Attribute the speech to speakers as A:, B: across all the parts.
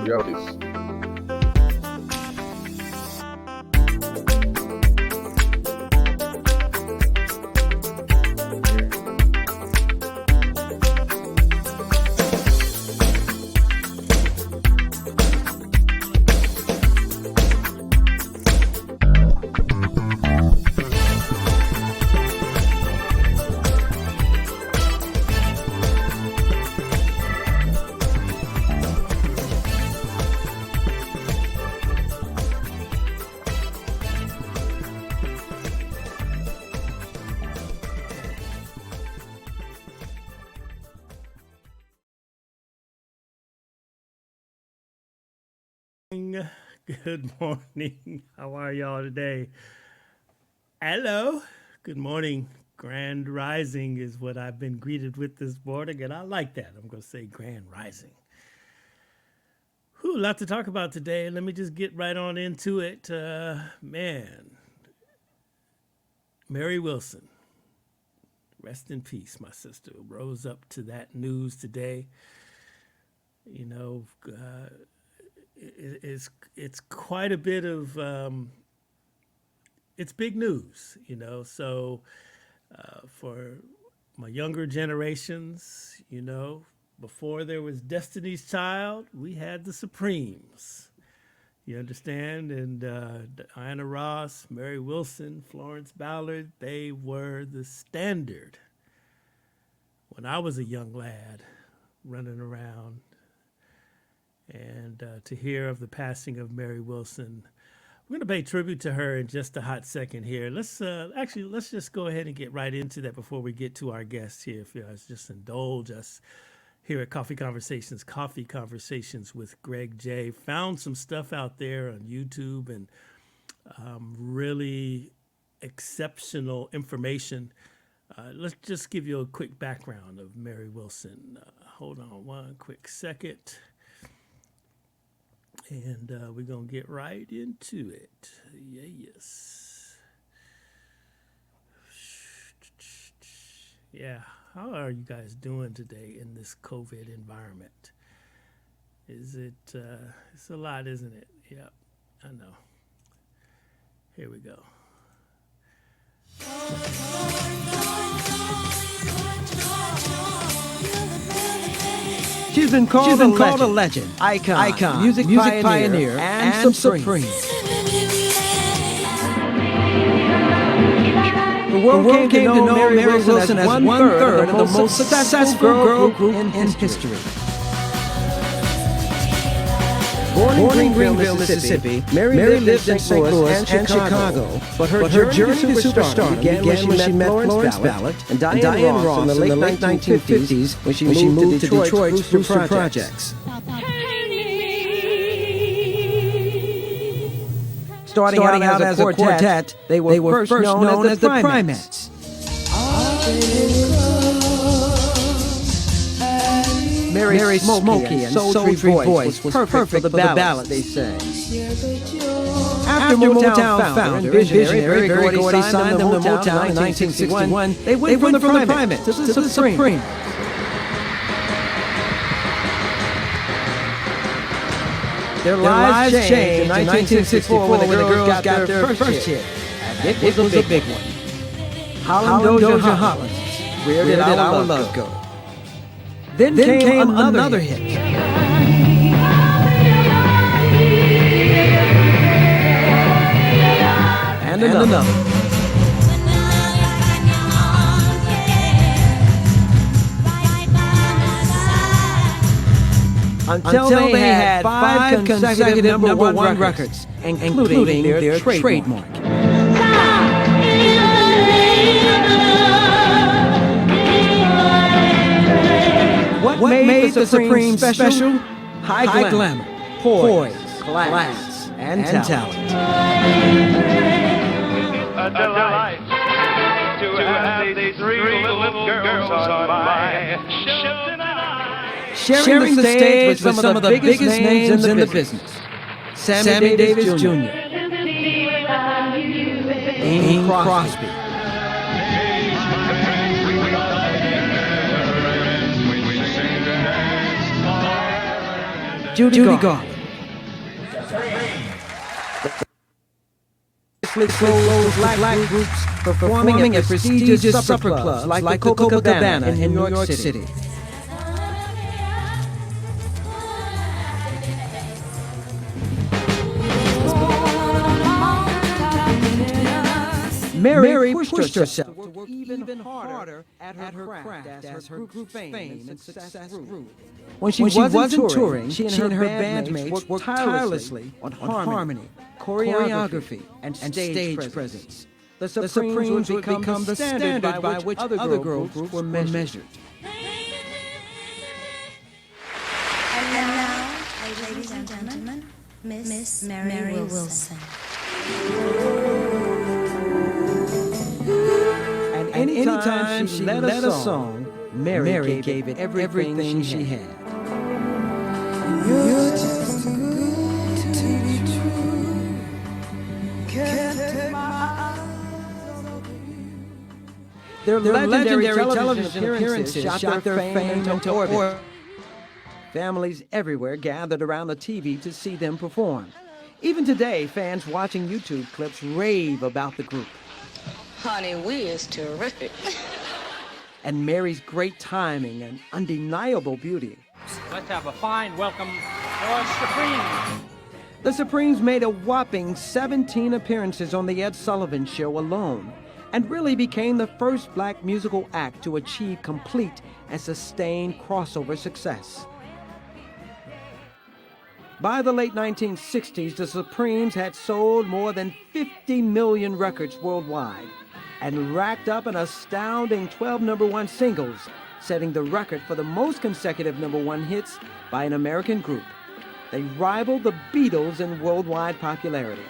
A: realities.
B: Good morning. How are y'all today? Hello. Good morning. Grand Rising is what I've been greeted with this morning, and I like that. I'm going to say Grand Rising. Whew, a lot to talk about today. Let me just get right on into it. Man, Mary Wilson, rest in peace, my sister, rose up to that news today. You know, it's quite a bit of it's big news, you know. So for my younger generations, you know, before there was Destiny's Child, we had the Supremes. You understand? And Diana Ross, Mary Wilson, Florence Ballard, they were the standard when I was a young lad running around. And to hear of the passing of Mary Wilson, we're going to pay tribute to her in just a hot second here. Let's just go ahead and get right into that before we get to our guests here. If you guys just indulge us here at Coffee Conversations with Greg J. Found some stuff out there on YouTube and really exceptional information. Let's just give you a quick background of Mary Wilson. Hold on one quick second. And we're going to get right into it. Yes. Yeah. How are you guys doing today in this COVID environment? Is it, it's a lot, isn't it? Yeah, I know. Here we go.
C: She's been called a legend, icon, music pioneer, and supreme. The world came to know Mary Wilson as one-third of the most successful girl group in history. Born in Greenville, Mississippi, Mary lived in St. Louis and Chicago. But her journey to superstardom began when she met Florence Ballard and Diane Ross in the late 1950s when she moved to Detroit's Brewster Projects. Starting out as a quartet, they were first known as the Primates. Mary's smoky and sultry voice was perfect for the ballad, they say. After Motown founder and visionary Berry Gordy signed them to Motown in 1961, they went from the Primates to the Supreme. Their lives changed in 1964 when the girls got their first hit. It was a big one. Holland Doja Holland, Where Did Our Love Go? Then came another hit. And another. Until they had 5 consecutive number one records, including their trademark. What made the Supreme special? High glamour, poise, class, and talent.
D: A delight to have these 3 little girls on my show tonight.
C: Sharing the stage with some of the biggest names in the business. Sammy Davis Jr. Bing Crosby. Judy Garland. notoriously closed black groups performing at prestigious supper clubs like the Copacabana in New York City. Mary pushed herself to work even harder at her craft as her group fame and success grew. When she wasn't touring, she and her bandmates worked tirelessly on harmony, choreography, and stage presence. The Supremes would become the standard by which other girl groups were measured.
A: And now, ladies and gentlemen, Miss Mary Wilson.
C: And anytime she led a song, Mary gave it everything she had.
E: You're just too good to be true. Can't take my eyes off you.
C: Their legendary television appearances shot their fame into orbit. Families everywhere gathered around the TV to see them perform. Even today, fans watching YouTube clips rave about the group.
F: Honey, we is terrific.
C: And Mary's great timing and undeniable beauty.
G: Let's have a fine welcome for Supreme.
C: The Supremes made a whopping 17 appearances on The Ed Sullivan Show alone, and really became the first black musical act to achieve complete and sustained crossover success. By the late 1960s, the Supremes had sold more than 50 million records worldwide and racked up an astounding 12 #1 singles, setting the record for the most consecutive #1 hits by an American group. They rivaled the Beatles in worldwide popularity.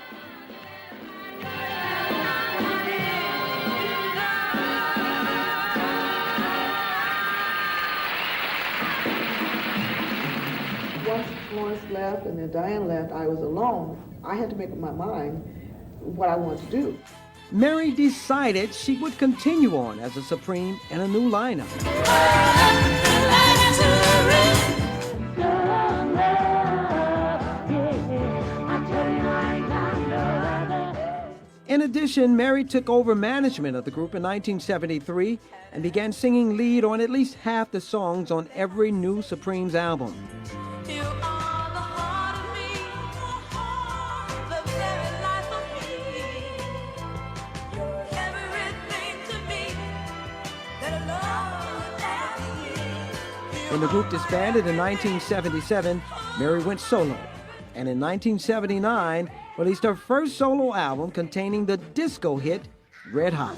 H: Once Florence left and then Diane left, I was alone. I had to make up my mind what I wanted to do.
C: Mary decided she would continue on as a Supreme in a new lineup. In addition, Mary took over management of the group in 1973 and began singing lead on at least half the songs on every new Supremes album. When the group disbanded in 1977, Mary went solo, and in 1979 released her first solo album containing the disco hit Red Hot.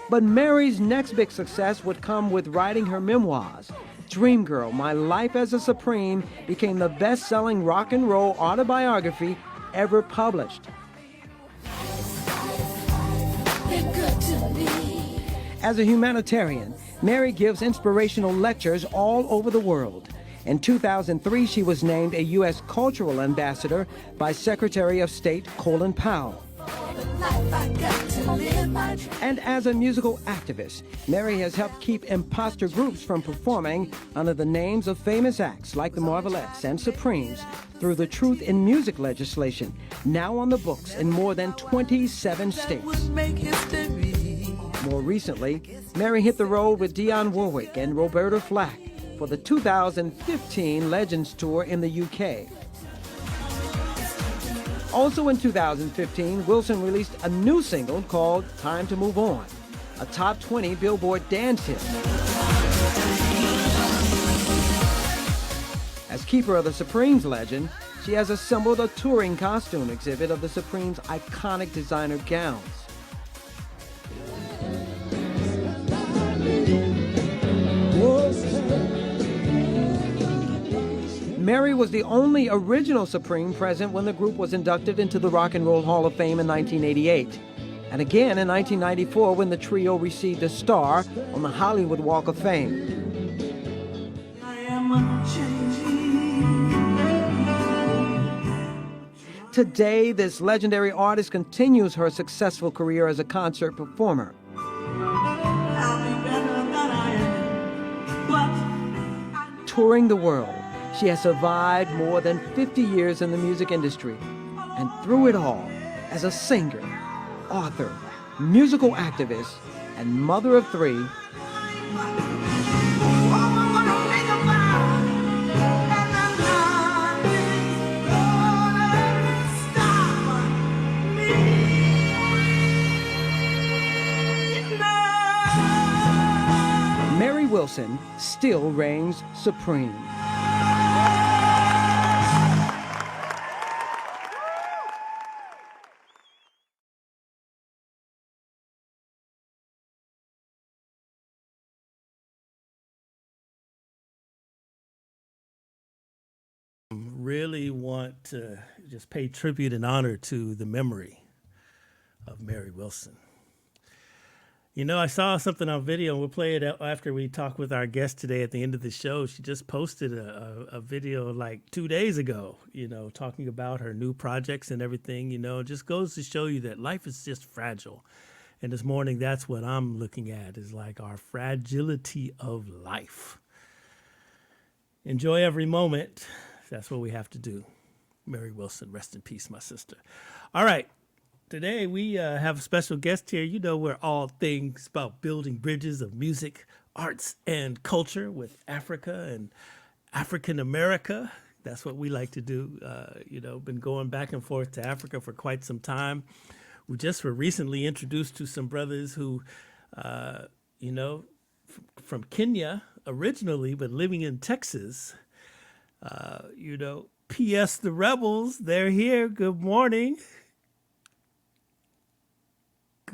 C: But Mary's next big success would come with writing her memoirs. Dream Girl, My Life as a Supreme became the best-selling rock and roll autobiography ever published. As a humanitarian, Mary gives inspirational lectures all over the world. In 2003, she was named a U.S. Cultural Ambassador by Secretary of State Colin Powell. And as a musical activist, Mary has helped keep imposter groups from performing under the names of famous acts like the Marvelettes and Supremes through the Truth in Music legislation, now on the books in more than 27 states. More recently, Mary hit the road with Dionne Warwick and Roberta Flack for the 2015 Legends Tour in the UK. Also in 2015, Wilson released a new single called Time to Move On, a top 20 Billboard dance hit. As keeper of the Supremes legend, she has assembled a touring costume exhibit of the Supremes' iconic designer gowns. Mary was the only original Supreme present when the group was inducted into the Rock and Roll Hall of Fame in 1988. And again in 1994 when the trio received a star on the Hollywood Walk of Fame. Today, this legendary artist continues her successful career as a concert performer. Touring the world, She has survived more than 50 years in the music industry, and through it all, as a singer, author, musical activist, and mother of 3, Mary Wilson still reigns supreme.
B: Really want to just pay tribute and honor to the memory of Mary Wilson. You know, I saw something on video, and we'll play it after we talk with our guest today at the end of the show. She just posted a video like 2 days ago, you know, talking about her new projects and everything. You know, it just goes to show you that life is just fragile. And this morning, that's what I'm looking at, is like our fragility of life. Enjoy every moment. That's what we have to do. Mary Wilson, rest in peace, my sister. All right. Today we have a special guest here. You know, we're all things about building bridges of music, arts, and culture with Africa and African America. That's what we like to do. You know, been going back and forth to Africa for quite some time. We just were recently introduced to some brothers who, you know, from Kenya originally, but living in Texas. You know, P.S. the Rebels, they're here. Good morning.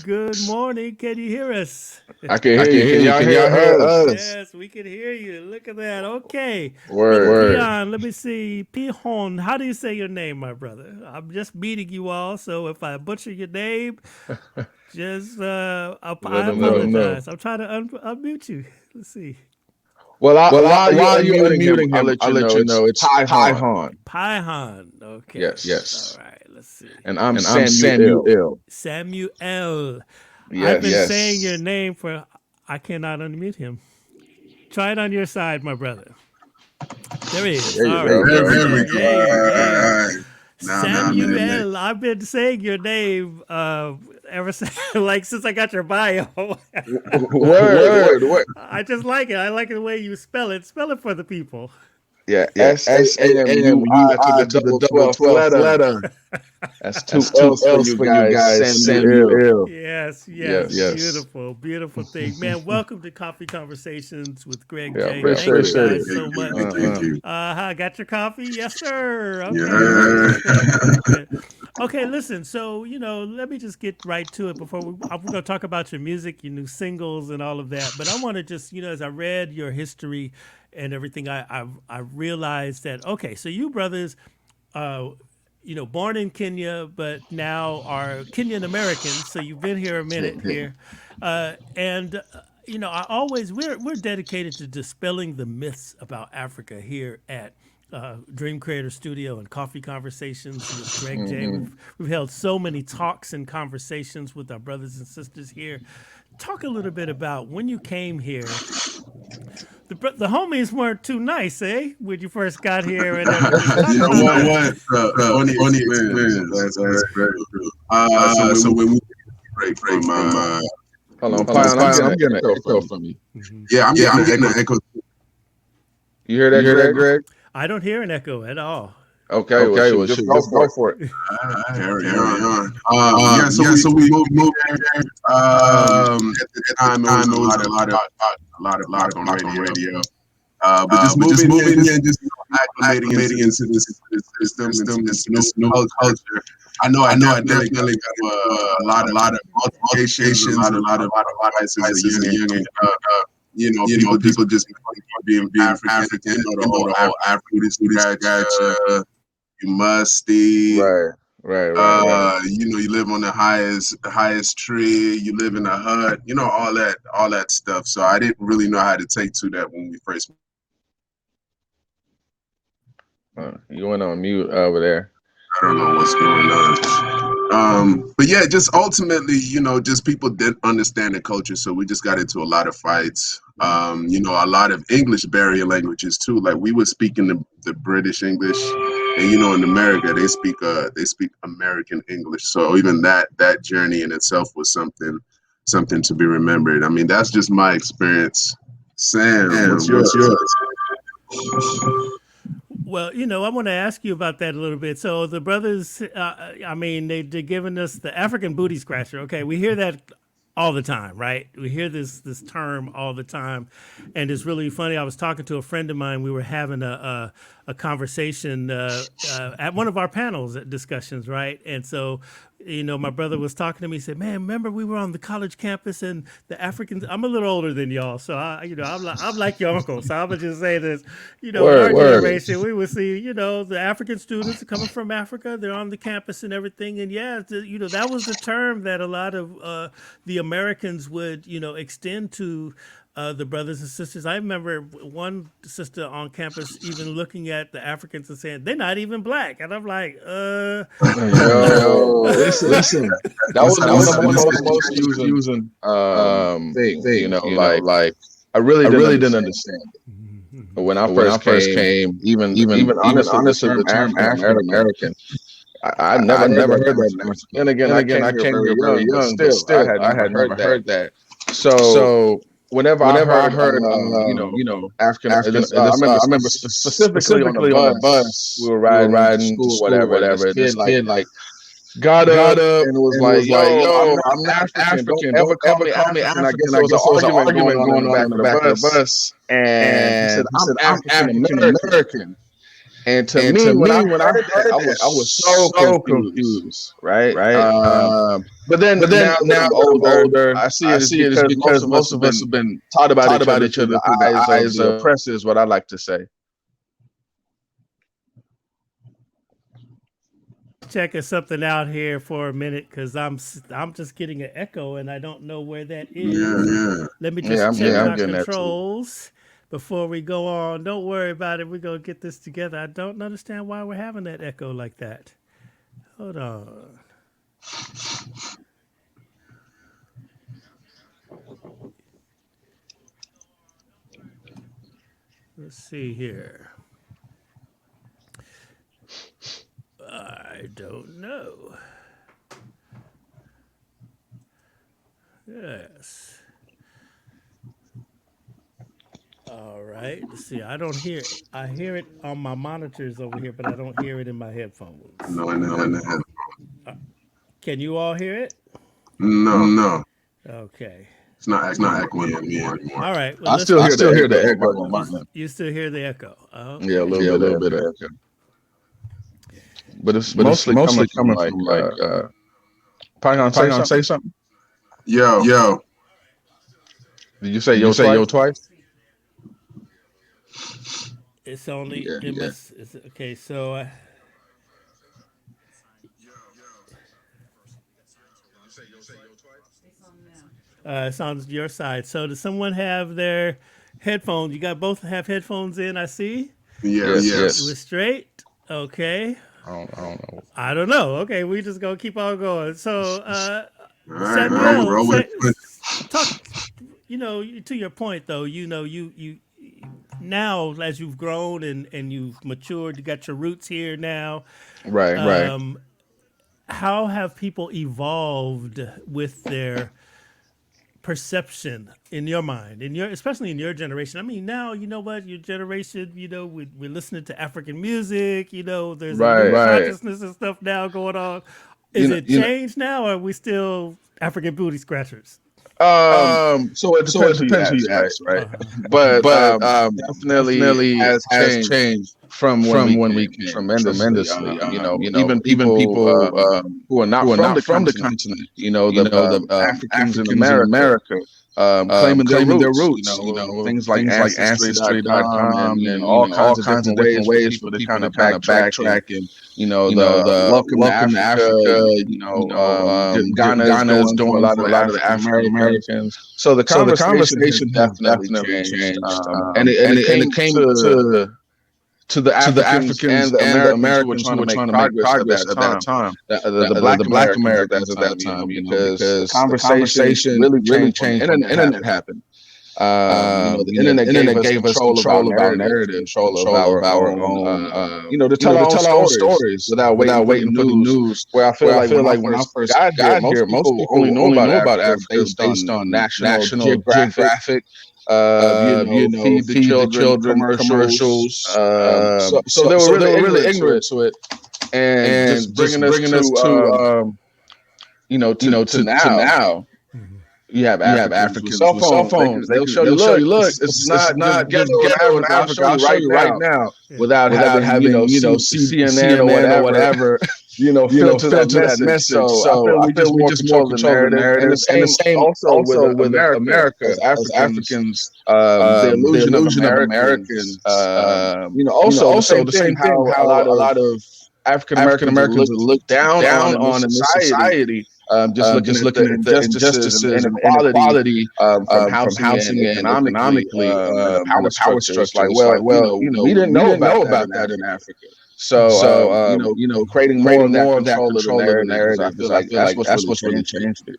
B: Good morning. Can you hear us?
I: I can hear you. Can y'all hear us?
B: Yes, we can hear you. Look at that. Okay.
I: Word.
B: Brother Peon, let me see. Pihon, how do you say your name, my brother? I'm just meeting you all, so if I butcher your name, just I apologize. I'm trying to unmute you. Let's see.
I: Well, while you're unmuting him, I'll let you know it's Pyhon.
B: Pyhon. Okay.
I: Yes.
B: All right. Let's see.
I: And I'm SamuiLL.
B: SamuiLL.
I: Yes.
B: I've been saying your name for. I cannot unmute him. Try it on your side, my brother. There he is. All right.
J: There we go.
B: SamuiLL. I've been saying your name ever since, since I got your bio.
I: Word.
B: I just like it. I like the way you spell it. Spell it for the people.
I: Yeah. SAMUI to the double 12th letter. That's two L's for you guys. SamuiLL.
B: Yes. Beautiful thing. Man, welcome to Coffee Conversations with Greg J.
I: Thank
B: you guys so much.
J: Thank you.
B: Got your coffee? Yes, sir. Okay. Okay, listen. So, you know, let me just get right to it before we're going to talk about your music, your new singles and all of that. But I want to just, you know, as I read your history and everything, I realized that, okay, so you brothers, you know, born in Kenya, but now are Kenyan Americans. So you've been here a minute here. You know, we're dedicated to dispelling the myths about Africa here at Dream Creator Studio and Coffee Conversations with Greg J. We've held so many talks and conversations with our brothers and sisters here. Talk a little bit about when you came here. The homies weren't too nice, eh? When you first got here, and
J: you know what? Funny experience. That's very true. So when we break from,
I: hold on, I'm getting an echo from you.
J: Yeah, I'm getting an echo.
I: You hear that, Greg?
B: I don't hear an echo at all.
I: Okay, well, just go for it.
J: Carry on. So we moved here. At the time, it was a lot on radio. But just moving here and just acclimating into this system, this new culture. I know I definitely got a lot of altercations, a lot of advice as a young you know, people just being African, you know, the whole African, you musty.
I: Right.
J: You know, you live on the highest tree, you live in a hut, you know, all that stuff. So I didn't really know how to take to that when we first.
I: You went on mute over there.
J: I don't know what's going on. But yeah, just ultimately, just people didn't understand the culture, so we just got into a lot of fights. A lot of English barrier languages too. Like we were speaking the British English, and in America they speak American English. So even that journey in itself was something to be remembered. I mean, that's just my experience. Sam, what's yours?
B: Well, I want to ask you about that a little bit. So the brothers, they're giving us the African booty scratcher. Okay, we hear that all the time, right? We hear this term all the time, and it's really funny. I was talking to a friend of mine. We were having a conversation at one of our panels discussions, right? And so, my brother was talking to me. He said, "Man, remember we were on the college campus and the Africans." I'm a little older than y'all, so I'm like your uncle. So I'm gonna just say this, in our generation, we would see, the African students are coming from Africa. They're on the campus and everything, and that was the term that a lot of the Americans would, extend to the brothers and sisters. I remember one sister on campus even looking at the Africans and saying, "They're not even black," and I'm like,
I: Yo, listen. That was one of the most using thing. Like I really didn't understand it. But when I first came, even honestly, the term African American. I never heard that. And again, I came here very young, but still, I had never heard that. So whenever I heard, African, I remember specifically on the bus, we were riding school, whatever. This kid got up and was like, "Yo, I'm African. Don't ever call me African." I guess there was an argument going on in the back of the bus, and he said, "I'm African American." And to me, when I heard that, I was so confused, right? But then now older, I see it is because most of us have been taught about each other through the eyes of the oppressor, is what I like to say.
B: Checking something out here for a minute because I'm just getting an echo and I don't know where that is.
J: Yeah.
B: Let me just check my controls before we go on. Don't worry about it. We're going to get this together. I don't understand why we're having that echo like that. Hold on. Let's see here. I don't know. Yes. All right. Let's see. I don't hear it. I hear it on my monitors over here, but I don't hear it in my headphones.
J: No.
B: Can you all hear it?
J: No.
B: Okay.
J: It's not echoing anymore.
B: All right. Well,
I: I still hear the echo on my end.
B: You still hear the echo?
I: Yeah, a little bit of echo. But it's mostly coming from like Python, say something?
J: Yo.
I: Did you say yo twice?
B: It's only okay. So it's on your side. So does someone have their headphones? You got both have headphones in, I see.
J: Yes.
B: We're straight. Okay.
I: I
B: don't know. Okay, we just gonna keep on going. So
J: SamuiLL,
B: talk. To your point though. You now as you've grown and you've matured, you got your roots here now.
I: Right.
B: How have people evolved with their perception in your mind, especially in your generation? I mean, now you know what your generation. We're listening to African music. There's a new consciousness and stuff now going on. Is it changed now, or are we still African booty scratchers?
I: So it depends who you ask, right? But definitely has changed from when we came tremendously. Even people who are not from the continent, the Africans in America. Claiming their roots, things like Ancestry.com and all kinds of different ways for to kind of backtrack and, the welcome to Africa, Ghana is doing a lot of the African Americans. So the conversation definitely changed. And it came to to the Africans and the Americans who were trying to make progress at that time, the Black Americans at that time, because the conversation really changed when the internet happened. The internet gave us control of our narrative, control of our own, to tell our own stories without waiting for the news. Where I feel like when I first got here, most people only know about Africa based on national geographic, feed the children commercials. So they were really ignorant to it, and just bringing us to now. You have Africans with cell phones. They'll show you, look, it's not just ghetto in Africa. I'll show you right now, without having CNN or whatever, filter that message. So I feel we just more control the narrative, and the same also with America as Africans, the illusion of Americans. Also the same thing. How a lot of African Americans are looked down on in society. Just looking at the injustices and inequality from housing and economically, the power structure. Like, we didn't know about that in Africa. So, creating more of that control of the narrative, I feel like that's what's really changed it.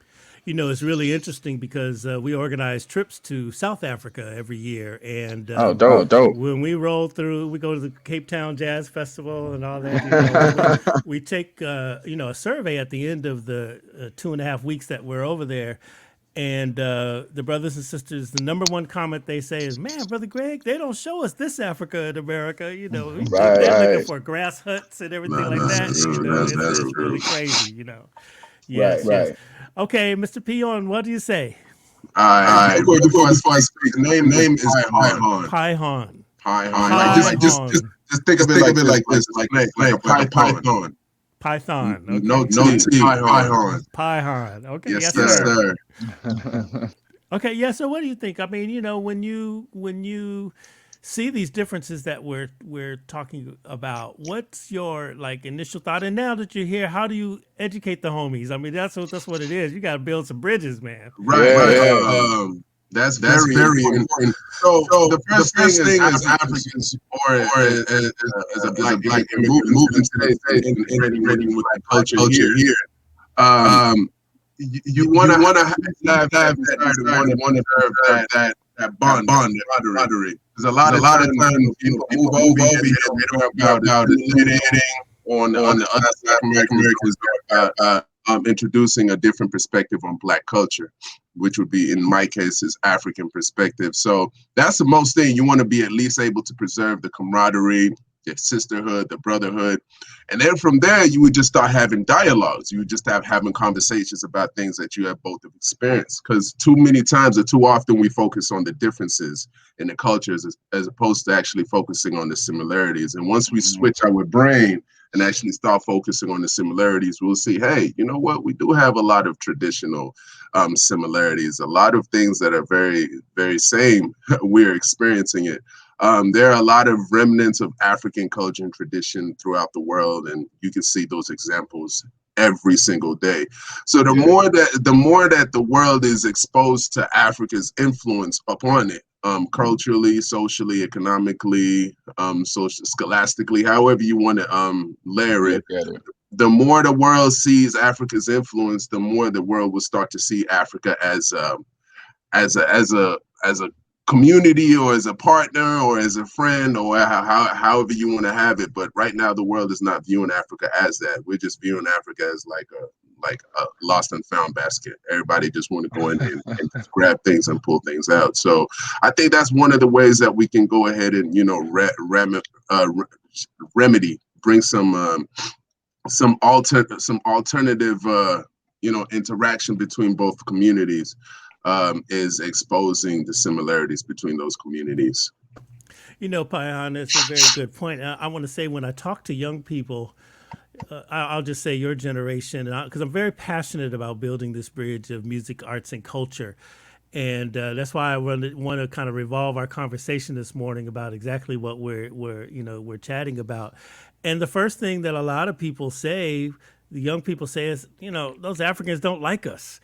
B: It's really interesting because we organize trips to South Africa every year, and
I: dope.
B: When we roll through, we go to the Cape Town Jazz Festival and all that. We take a survey at the end of the 2.5 weeks that we're over there, and the brothers and sisters, the number one comment they say is, "Man, Brother Greg, they don't show us this Africa in America. They're looking for grass huts and everything like that. It's really crazy. Yes,
I: right.
B: Yes. Okay, Mr. Pion, what do you say?
J: All right. Before I speak, the name is
B: Python.
J: Like, just think of it like this, like a python.
B: Python. Okay.
J: No T. Python.
B: Python. Okay.
J: Yes, sir.
B: Okay. Yeah. So, what do you think? I mean, when you see these differences that we're talking about, what's your initial thought? And now that you're here, how do you educate the homies? I mean, that's what it is. You got to build some bridges, man.
J: Right. That's very important. So the first thing is Africans or as a black moving today and integrating with culture here. You want to have that bond, that camaraderie. Because a lot of times, people move over here, they don't have about eliminating on the other Americans, introducing a different perspective on Black culture, which would be, in my case, is African perspective. So that's the most thing. You want to be at least able to preserve the camaraderie, the sisterhood, the brotherhood. And then from there, you would just start having dialogues. You would just having conversations about things that you have both experienced. Because too many times or too often we focus on the differences in the cultures as opposed to actually focusing on the similarities. And once we switch our brain and actually start focusing on the similarities, we'll see, hey, you know what? We do have a lot of traditional similarities, a lot of things that are very, very same. We're experiencing it. There are a lot of remnants of African culture and tradition throughout the world, and you can see those examples every single day. So the more that the world is exposed to Africa's influence upon it, culturally, socially, economically, scholastically, however you want to layer it, the more the world sees Africa's influence, the more the world will start to see Africa as a community, or as a partner, or as a friend, or however you want to have it. But right now, the world is not viewing Africa as that. We're just viewing Africa as like a lost and found basket. Everybody just want to go in and grab things and pull things out. So I think that's one of the ways that we can go ahead and remedy, bring some alternative interaction between both communities. Is exposing the similarities between those communities.
B: Payan, that's a very good point. I want to say, when I talk to young people, I'll just say your generation, because I'm very passionate about building this bridge of music, arts, and culture. And that's why I want to kind of revolve our conversation this morning about exactly what we're chatting about. And the first thing that a lot of people say, the young people say, is, those Africans don't like us.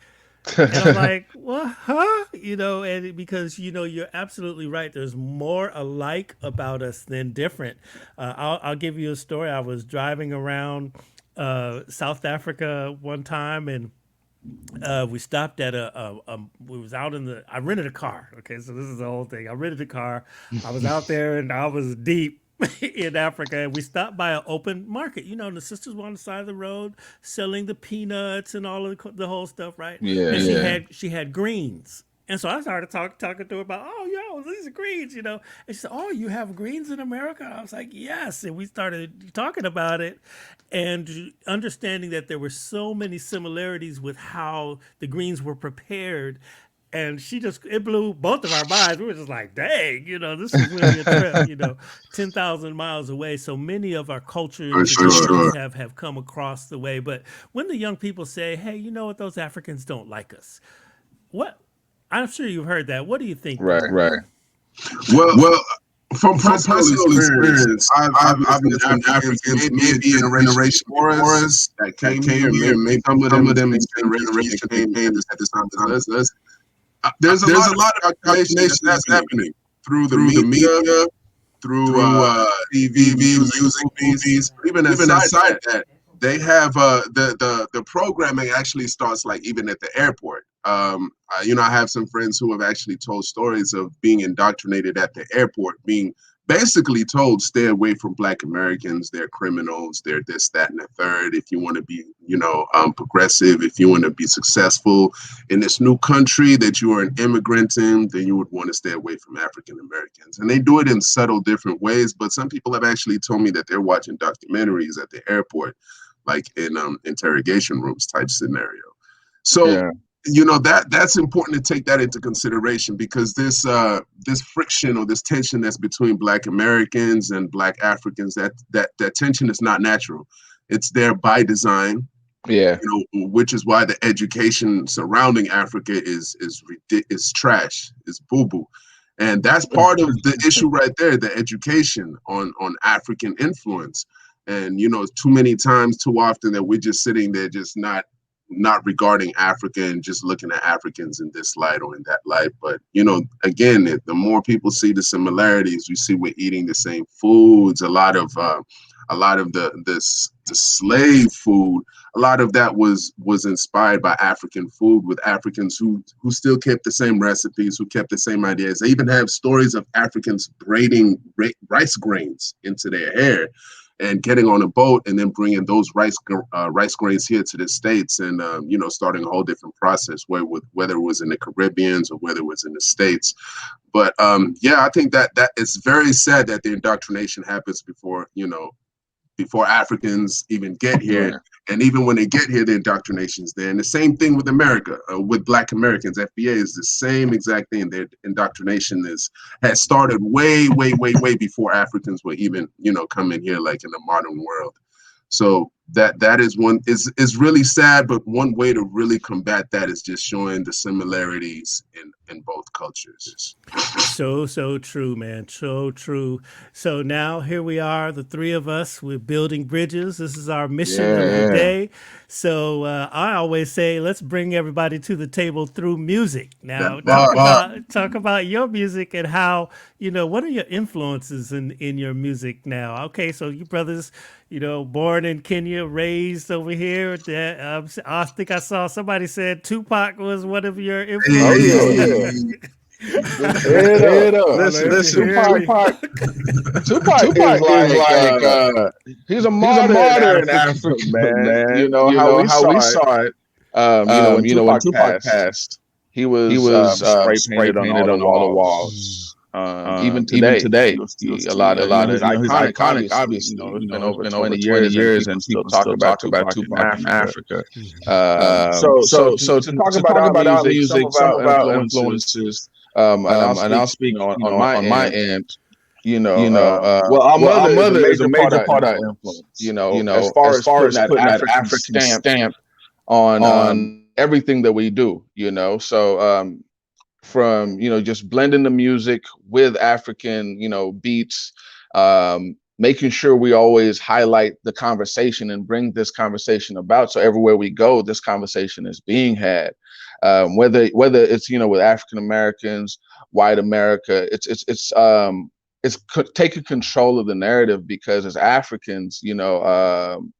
B: And I'm like, what, huh? Because you're absolutely right. There's more alike about us than different. I'll give you a story. I was driving around South Africa one time, and we stopped at we was out in I rented a car. Okay, so this is the whole thing. I rented a car. I was out there and I was deep in Africa, and we stopped by an open market. And the sisters were on the side of the road selling the peanuts and all of the whole stuff, right?
I: Yeah,
B: And
I: yeah.
B: she had greens. And so I started talking to her about, oh, these are greens. And she said, oh, you have greens in America? I was like, yes. And we started talking about it and understanding that there were so many similarities with how the greens were prepared. And it blew both of our minds. We were just like, dang, this is really a trip, 10,000 miles away. So many of our culture and traditions have come across the way. But when the young people say, hey, you know what, those Africans don't like us. I'm sure you've heard that. What do you think?
I: Right.
J: Well, from personal experience, I've been Africans, maybe generation before us that came here. Maybe some of them generation came at this time as us. There's a lot of calculation that's happening through the media, through TV, music, movies. Even aside that, they have the programming actually starts like even at the airport. I have some friends who have actually told stories of being indoctrinated at the airport, being basically told stay away from Black Americans, they're criminals, they're this, that, and the third. If you want to be, progressive, if you want to be successful in this new country that you are an immigrant in, then you would want to stay away from African Americans. And they do it in subtle different ways, but some people have actually told me that they're watching documentaries at the airport, like in interrogation rooms type scenario. So
I: Yeah.
J: That's important to take that into consideration, because this friction or this tension that's between Black Americans and Black Africans, that tension is not natural. It's there by design.
I: Yeah.
J: Which is why the education surrounding Africa is trash, is boo-boo. And that's part of the issue right there, the education on African influence. And too many times, too often, that we're just sitting there just not regarding Africa and just looking at Africans in this light or in that light. But, again, the more people see the similarities, you see we're eating the same foods. A lot of the slave food, a lot of that was inspired by African food, with Africans who still kept the same recipes, who kept the same ideas. They even have stories of Africans braiding rice grains into their hair and getting on a boat and then bringing those rice grains here to the States, and starting a whole different process, whether it was in the Caribbeans or whether it was in the States. But I think that it's very sad that the indoctrination happens before Africans even get here.
I: Right.
J: And even when they get here, the indoctrination's there. And the same thing with America, with Black Americans. FBA is the same exact thing. Their indoctrination has started way, way, way, way before Africans were even, coming here, like in the modern world. So that is really sad, but one way to really combat that is just showing the similarities in both cultures.
B: So true, man. So true. So now here we are, the three of us. We're building bridges. This is our mission of the day. So I always say, let's bring everybody to the table through music. Now, talk about your music and how, what are your influences in your music now? Okay, so you brothers, born in Kenya, raised over here. I think I saw somebody said Tupac was one of your influences.
I: Head up. Listen, Tupac is like he's a martyr in Africa, man. How we saw it. When Tupac passed, he was spray painted on all the walls. Even today, you'll see a lot of he's iconic. Obviously, it's been over 20 years, and people talk about Tupac in Africa. So to talk about our music, some of our influences. And I'll speak on my end. Well, our mother is a major part of our influence. As far as putting that African stamp on everything that we do. So from just blending the music with African beats, making sure we always highlight the conversation and bring this conversation about. So everywhere we go, this conversation is being had. Whether it's, you know, with African Americans, white America, it's taking control of the narrative, because as Africans, you know,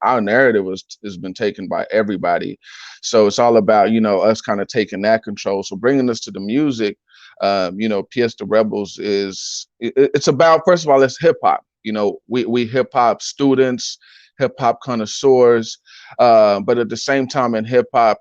I: our narrative has been taken by everybody. So it's all about, you know, us kind of taking that control. So bringing this to the music, you know, PS the Rebels it's about, first of all, it's hip hop. You know, we hip hop students, hip hop connoisseurs, but at the same time in hip hop,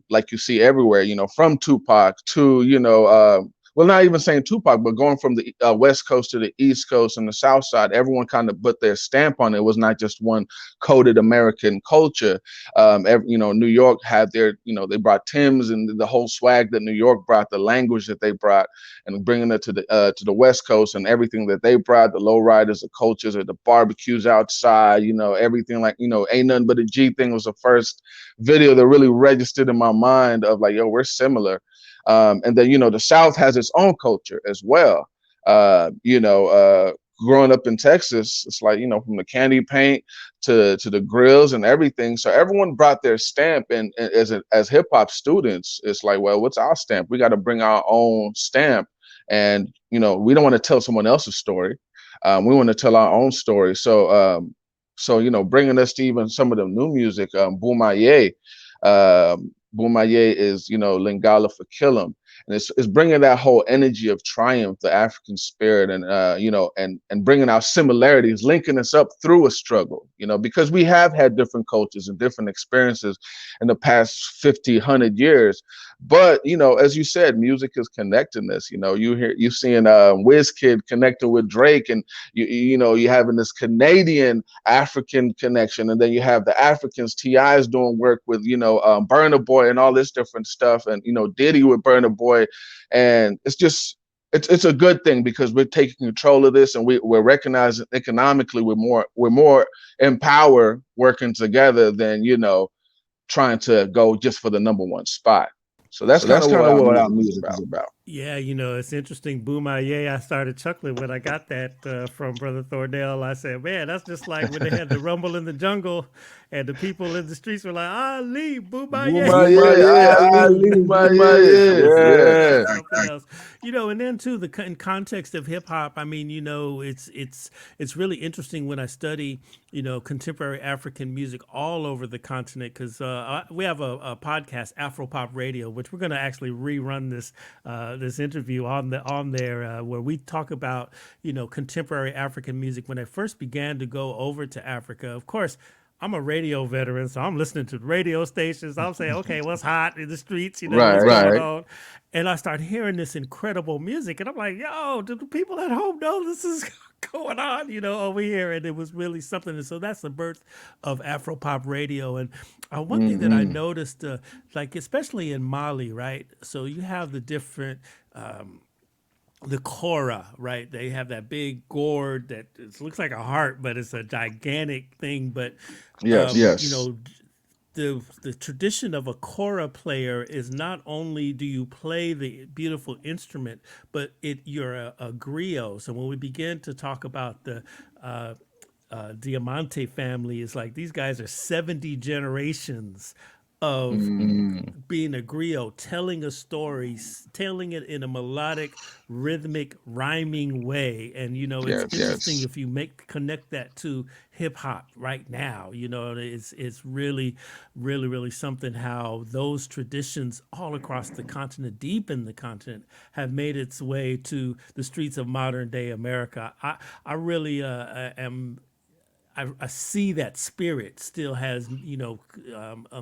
I: like you see everywhere, you know, from Tupac to, you know, well, not even saying Tupac, but going from the West Coast to the East Coast and the South Side, everyone kind of put their stamp on it. It was not just one coded American culture. You know, New York had their, you know, they brought Tim's and the whole swag that New York brought, the language that they brought, and bringing it to the West Coast and everything that they brought, the lowriders, the cultures, or the barbecues outside, you know, everything, like, you know, Ain't Nothing But a G Thing was the first video that really registered in my mind of like, yo, we're similar. And then, you know, the South has its own culture as well. You know, growing up in Texas, it's like, you know, from the candy paint to the grills and everything. So everyone brought their stamp, and as hip hop students, it's like, well, what's our stamp? We got to bring our own stamp. And, you know, we don't want to tell someone else's story. We want to tell our own story. So, you know, bringing us to even some of the new music, Bumaye. Bumaye is, you know, Lingala for kill 'em. And it's bringing that whole energy of triumph, the African spirit, and, you know, and bringing our similarities, linking us up through a struggle, you know, because we have had different cultures and different experiences in the past 50, 100 years. But, you know, as you said, music is connecting us. You know, you seeing Wizkid connected with Drake, and you know, you having this Canadian African connection, and then you have the Africans. T.I. is doing work with, you know, Burna Boy and all this different stuff, and, you know, Diddy with Burna Boy, and it's just it's a good thing, because we're taking control of this, and we're recognizing economically we're more in power working together than, you know, trying to go just for the #1 spot. So that's kind of what our music is about.
B: Yeah, you know, it's interesting. Bumaye, I started chuckling when I got that from Brother Thornell. I said, man, that's just like when they had the rumble in the jungle and the people in the streets were like, Ali, Bumaye.
I: Ali, Bumaye. Yeah.
B: Something else. You know, and then too, in context of hip hop, I mean, you know, it's really interesting when I study, you know, contemporary African music all over the continent, because we have a podcast, Afropop Radio, which we're going to actually rerun this interview on there where we talk about, you know, contemporary African music. When I first began to go over to Africa, of course, I'm a radio veteran, so I'm listening to radio stations. I'm saying, okay, what's hot in the streets? You know, what's going on? And I start hearing this incredible music, and I'm like, yo, do the people at home know this is going on, you know, over here? And it was really something. And so that's the birth of Afropop radio. And one thing that I noticed, like especially in Mali, right? So you have the different the kora, right? They have that big gourd that looks like a heart, but it's a gigantic thing. But
I: yes.
B: You know, the tradition of a kora player is not only do you play the beautiful instrument, but you're a griot. So when we begin to talk about the Diamante family, it's like these guys are 70 generations of being a griot, telling a story, telling it in a melodic, rhythmic, rhyming way. And, you know, it's interesting if you connect that to hip hop right now. You know, it's really, really, really something how those traditions all across the continent, deep in the continent, have made its way to the streets of modern day America. I really I see that spirit still has, you know,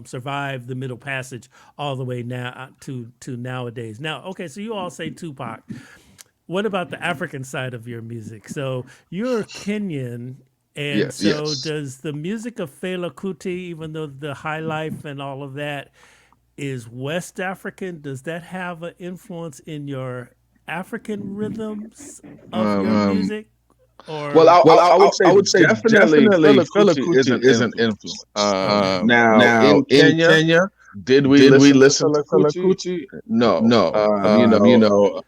B: survived the Middle Passage all the way now to nowadays. Now, okay, so you all say Tupac. What about the African side of your music? So you're Kenyan, and does the music of Fela Kuti, even though the high life and all of that is West African, does that have an influence in your African rhythms of your music?
I: Well, I would say definitely Fela Kuti is an influence. Now in Kenya, did we listen to Fela Kuti? No. You know,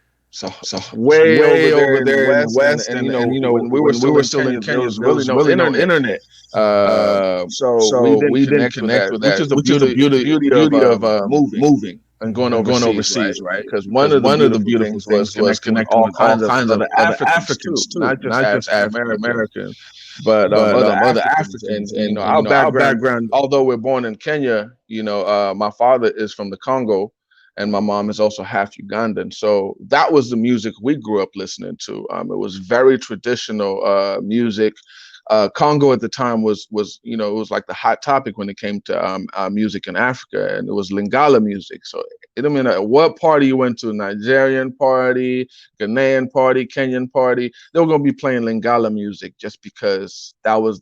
I: way over there in the West, and when we were still in Kenya, there was really no internet. So we didn't connect with that, which is the beauty of moving and going overseas, right? Because one of the beautiful things was connecting with all kinds of other Africans too, not just African Americans, but other Africans. And our background, although we're born in Kenya, my father is from the Congo, and my mom is also half Ugandan. So that was the music we grew up listening to. It was very traditional music. Congo at the time was it was like the hot topic when it came to music in Africa, and it was Lingala music. So it didn't matter what party you went to, Nigerian party, Ghanaian party, Kenyan party, they were gonna be playing Lingala music just because that was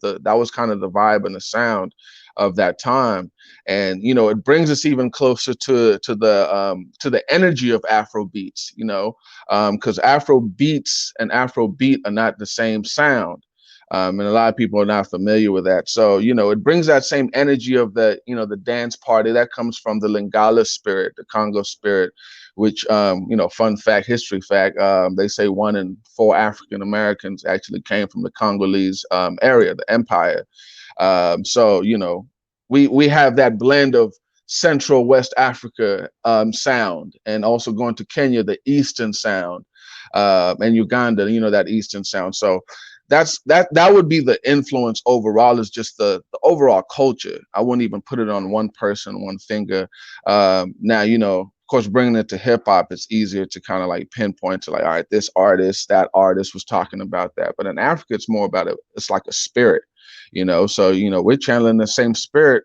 I: kind of the vibe and the sound of that time. And it brings us even closer to the energy of Afro beats, because Afro beats and Afrobeat are not the same sound. And a lot of people are not familiar with that. So, it brings that same energy of the dance party that comes from the Lingala spirit, the Congo spirit, which, fun fact, history fact, they say 1 in 4 African Americans actually came from the Congolese area, the empire. So, we have that blend of Central West Africa sound, and also going to Kenya, the Eastern sound, and Uganda, that Eastern sound. So that would be the influence overall, is just the overall culture. I wouldn't even put it on one person, one finger. Now, of course, bringing it to hip hop, it's easier to kind of like pinpoint to like, all right, this artist, that artist was talking about that. But in Africa, it's more about it. It's like a spirit. So we're channeling the same spirit,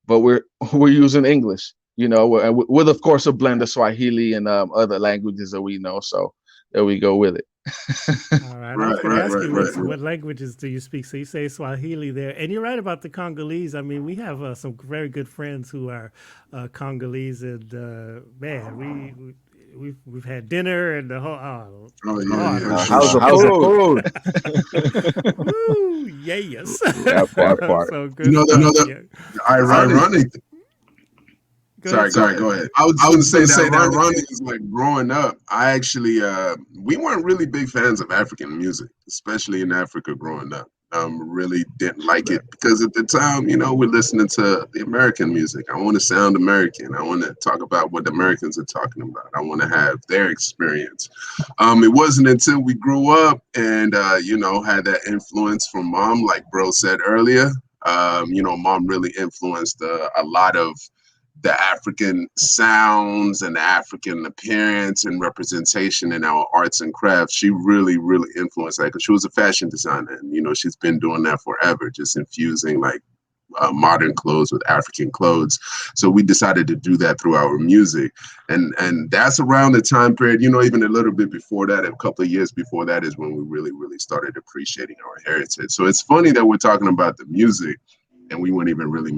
I: but we're using English, with of course a blend of Swahili and other languages that we know. So there we go with it.
B: All right. I was going to ask you what languages do you speak? So you say Swahili there, and you're right about the Congolese. I mean, we have some very good friends who are Congolese, and man, we've had dinner and the whole.
I: How's the food?
B: Woo, yes.
I: That part.
B: So good.
J: The ironic. Sorry, go ahead. I was going to say that ironic is like growing up. I actually, we weren't really big fans of African music, especially in Africa growing up. Really didn't like it because at the time, we're listening to the American music. I want to sound American. I want to talk about what the Americans are talking about. I want to have their experience. It wasn't until we grew up and, had that influence from mom, like bro said earlier. Mom really influenced a lot of the African sounds and the African appearance and representation in our arts and crafts. She really, really influenced that because she was a fashion designer, and she's been doing that forever, just infusing like modern clothes with African clothes. So we decided to do that through our music, and that's around the time period. Even a little bit before that, a couple of years before that, is when we really, really started appreciating our heritage. So it's funny that we're talking about the music, and we weren't even really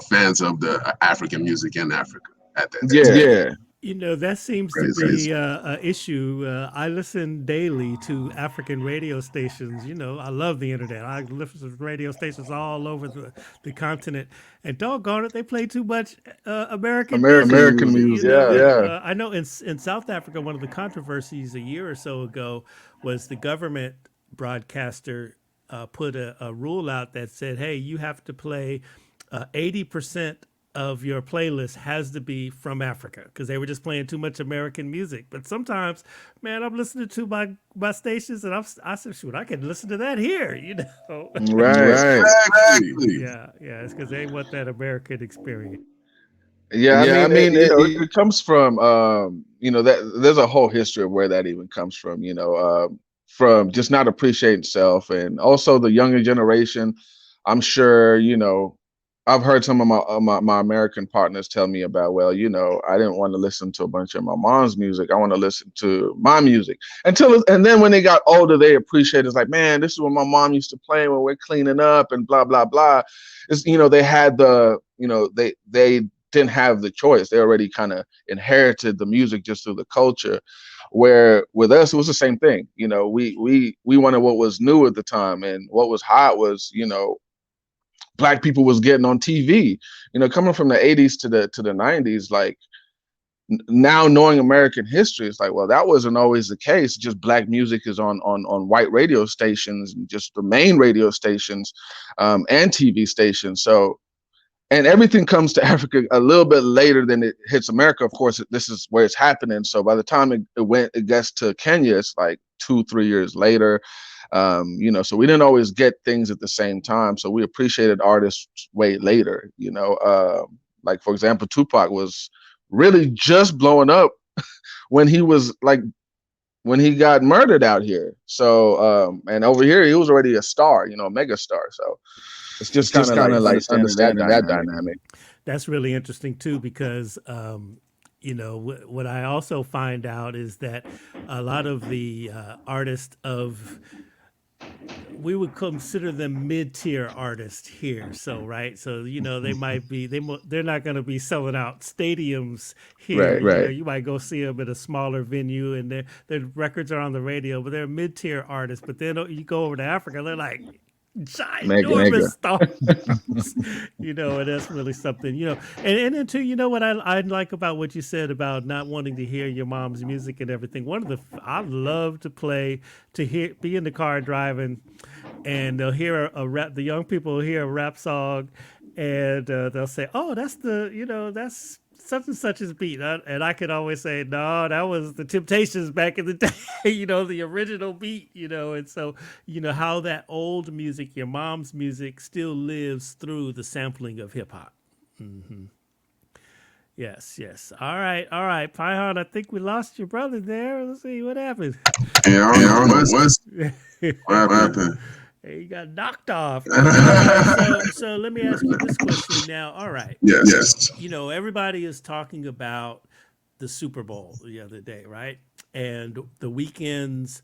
J: fans of the African music in Africa at that time.
I: Yeah.
B: That seems to be an issue. I listen daily to African radio stations. I love the internet. I listen to radio stations all over the continent. And doggone it, they play too much American
I: music. Yeah.
B: I know in South Africa, one of the controversies a year or so ago was the government broadcaster put a rule out that said, hey, you have to play 80% of your playlist has to be from Africa, because they were just playing too much American music. But sometimes, man, I'm listening to my stations, and I said, shoot, I can listen to that here,
I: Right.
J: Exactly.
B: Yeah, it's because they want that American experience.
I: Yeah, I mean, it comes from, that there's a whole history of where that even comes from just not appreciating self, and also the younger generation. I'm sure, I've heard some of my American partners tell me about, well, I didn't want to listen to a bunch of my mom's music. I want to listen to my music. And then when they got older, they appreciate it. It's like, man, this is what my mom used to play when we're cleaning up and blah, blah, blah. It's, they had they didn't have the choice. They already kind of inherited the music just through the culture. Where with us, it was the same thing. We wanted what was new at the time, and what was hot was, Black people was getting on TV, coming from the 80s to the 90s. Like, now knowing American history, it's like, well, that wasn't always the case. Just black music is on white radio stations, and just the main radio stations, and TV stations. So, and everything comes to Africa a little bit later than it hits America. Of course, this is where it's happening. So by the time it gets to Kenya, it's like 2-3 years later. You know, so we didn't always get things at the same time. So we appreciated artists way later, you know, like, for example, Tupac was really just blowing up when he got murdered out here. So, and over here, he was already a star, you know, a mega star. So it's just kind of like understanding that dynamic.
B: That's really interesting too, because, you know, what I also find out is that a lot of the artists we would consider them mid-tier artists here. So, right. So, you know, they might be, they're not going to be selling out stadiums here.
I: Right,
B: You know,
I: right.
B: you might go see them at a smaller venue and their records are on the radio, but they're mid-tier artists. But then you go over to Africa, they're like ginormous stars, you know, and that's really something, you know. And then too, you know what I like about what you said about not wanting to hear your mom's music and everything. I love to be in the car driving, and they'll hear a rap. The young people will hear a rap song, and they'll say, "Oh, that's that's such and such's beat," and I could always say, "No, that was the Temptations back in the day," you know, the original beat, you know. And so, you know, how that old music, your mom's music, still lives through the sampling of hip hop. Mm-hmm. Yes, yes. All right, Pyhon, I think we lost your brother there. Let's see what happened.
J: Yeah, I don't know what happened.
B: He got knocked off. All right, so let me ask you this question now. All right.
J: Yes.
B: You know, everybody is talking about the Super Bowl the other day, right? And the Weeknd's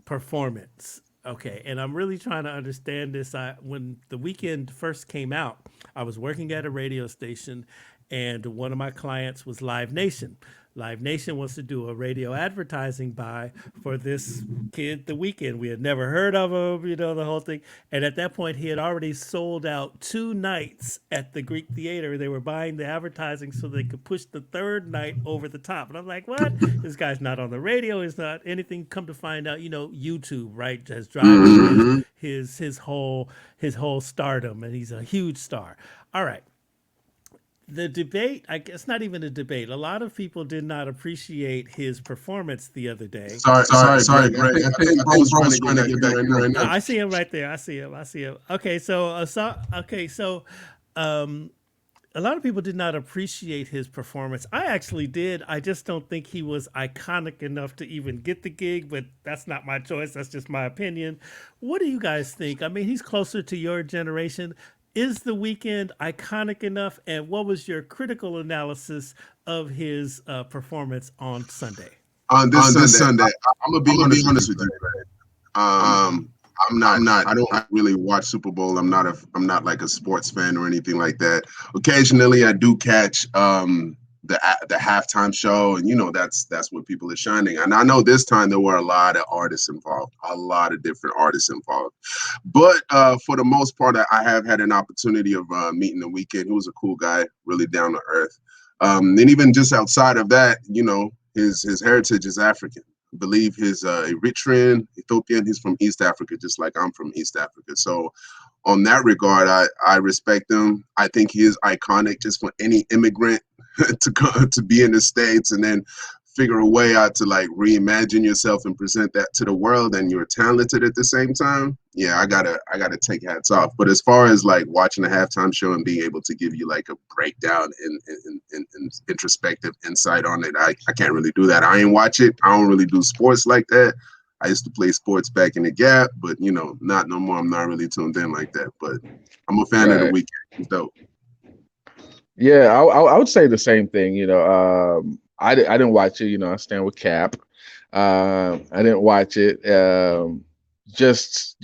B: performance. Okay, and I'm really trying to understand this. When the Weeknd first came out, I was working at a radio station, and one of my clients was Live Nation. Live Nation wants to do a radio advertising buy for this kid, The Weeknd. We had never heard of him, you know, the whole thing. And at that point, he had already sold out 2 nights at the Greek Theater. They were buying the advertising so they could push the 3rd night over the top. And I'm like, what? This guy's not on the radio. He's not anything. Come to find out, you know, YouTube, right, has driven his whole stardom, and he's a huge star. All right. The debate, I guess not even a debate. A lot of people did not appreciate his performance the other day.
J: Sorry, Greg. I think Bro's trying to get back in right now.
B: I see him right there. I see him. Okay, so a lot of people did not appreciate his performance. I actually did. I just don't think he was iconic enough to even get the gig, but that's not my choice. That's just my opinion. What do you guys think? I mean, he's closer to your generation. Is The Weeknd iconic enough? And what was your critical analysis of his performance on Sunday?
J: On this Sunday, I'm gonna be honest with you, Greg. I'm not. I don't really watch Super Bowl. I'm not like a sports fan or anything like that. Occasionally, I do catch the halftime show, and you know that's what people are shining. And I know this time there were a lot of artists involved, a lot of different artists involved. But for the most part, I have had an opportunity of meeting The Weeknd. He was a cool guy, really down to earth. And even just outside of that, you know, his heritage is African. I believe he's Eritrean, Ethiopian. He's from East Africa, just like I'm from East Africa. So on that regard, I respect him. I think he is iconic just for any immigrant to be in the States and then figure a way out to like reimagine yourself and present that to the world, and you're talented at the same time. Yeah, I gotta take hats off. But as far as like watching a halftime show and being able to give you like a breakdown and introspective insight on it, I can't really do that. I ain't watch it. I don't really do sports like that. I used to play sports back in the Gap, but you know, not no more. I'm not really tuned in like that. But I'm a fan of The Weeknd. It's dope.
I: Yeah, I would say the same thing. You know, I didn't watch it. You know, I stand with Cap. I didn't watch it just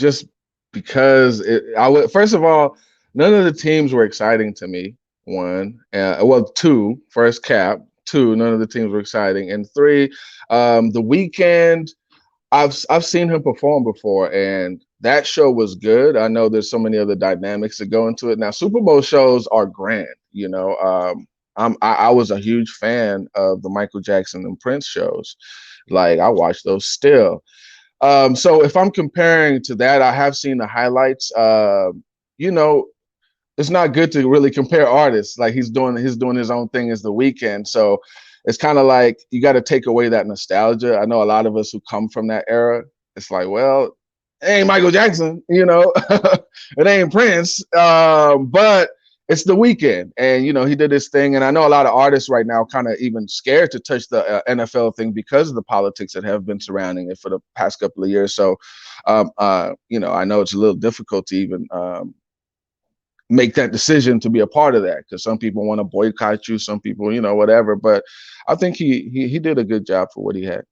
I: because first of all, none of the teams were exciting to me. 1, well, 2. First, Cap. 2, none of the teams were exciting, and 3, The Weeknd. I've seen him perform before, and that show was good. I know there's so many other dynamics that go into it. Now, Super Bowl shows are grand, you know. I was a huge fan of the Michael Jackson and Prince shows. Like I watch those still. So if I'm comparing to that, I have seen the highlights. You know, it's not good to really compare artists. Like he's doing his own thing as The Weeknd. So it's kind of like you got to take away that nostalgia. I know a lot of us who come from that era. It's like, well, it ain't Michael Jackson, you know, it ain't Prince, but it's The Weeknd, and you know he did his thing. And I know a lot of artists right now kind of even scared to touch the NFL thing because of the politics that have been surrounding it for the past couple of years. So, you know, I know it's a little difficult to even make that decision to be a part of that because some people want to boycott you, some people, you know, whatever. But I think he did a good job for what he had.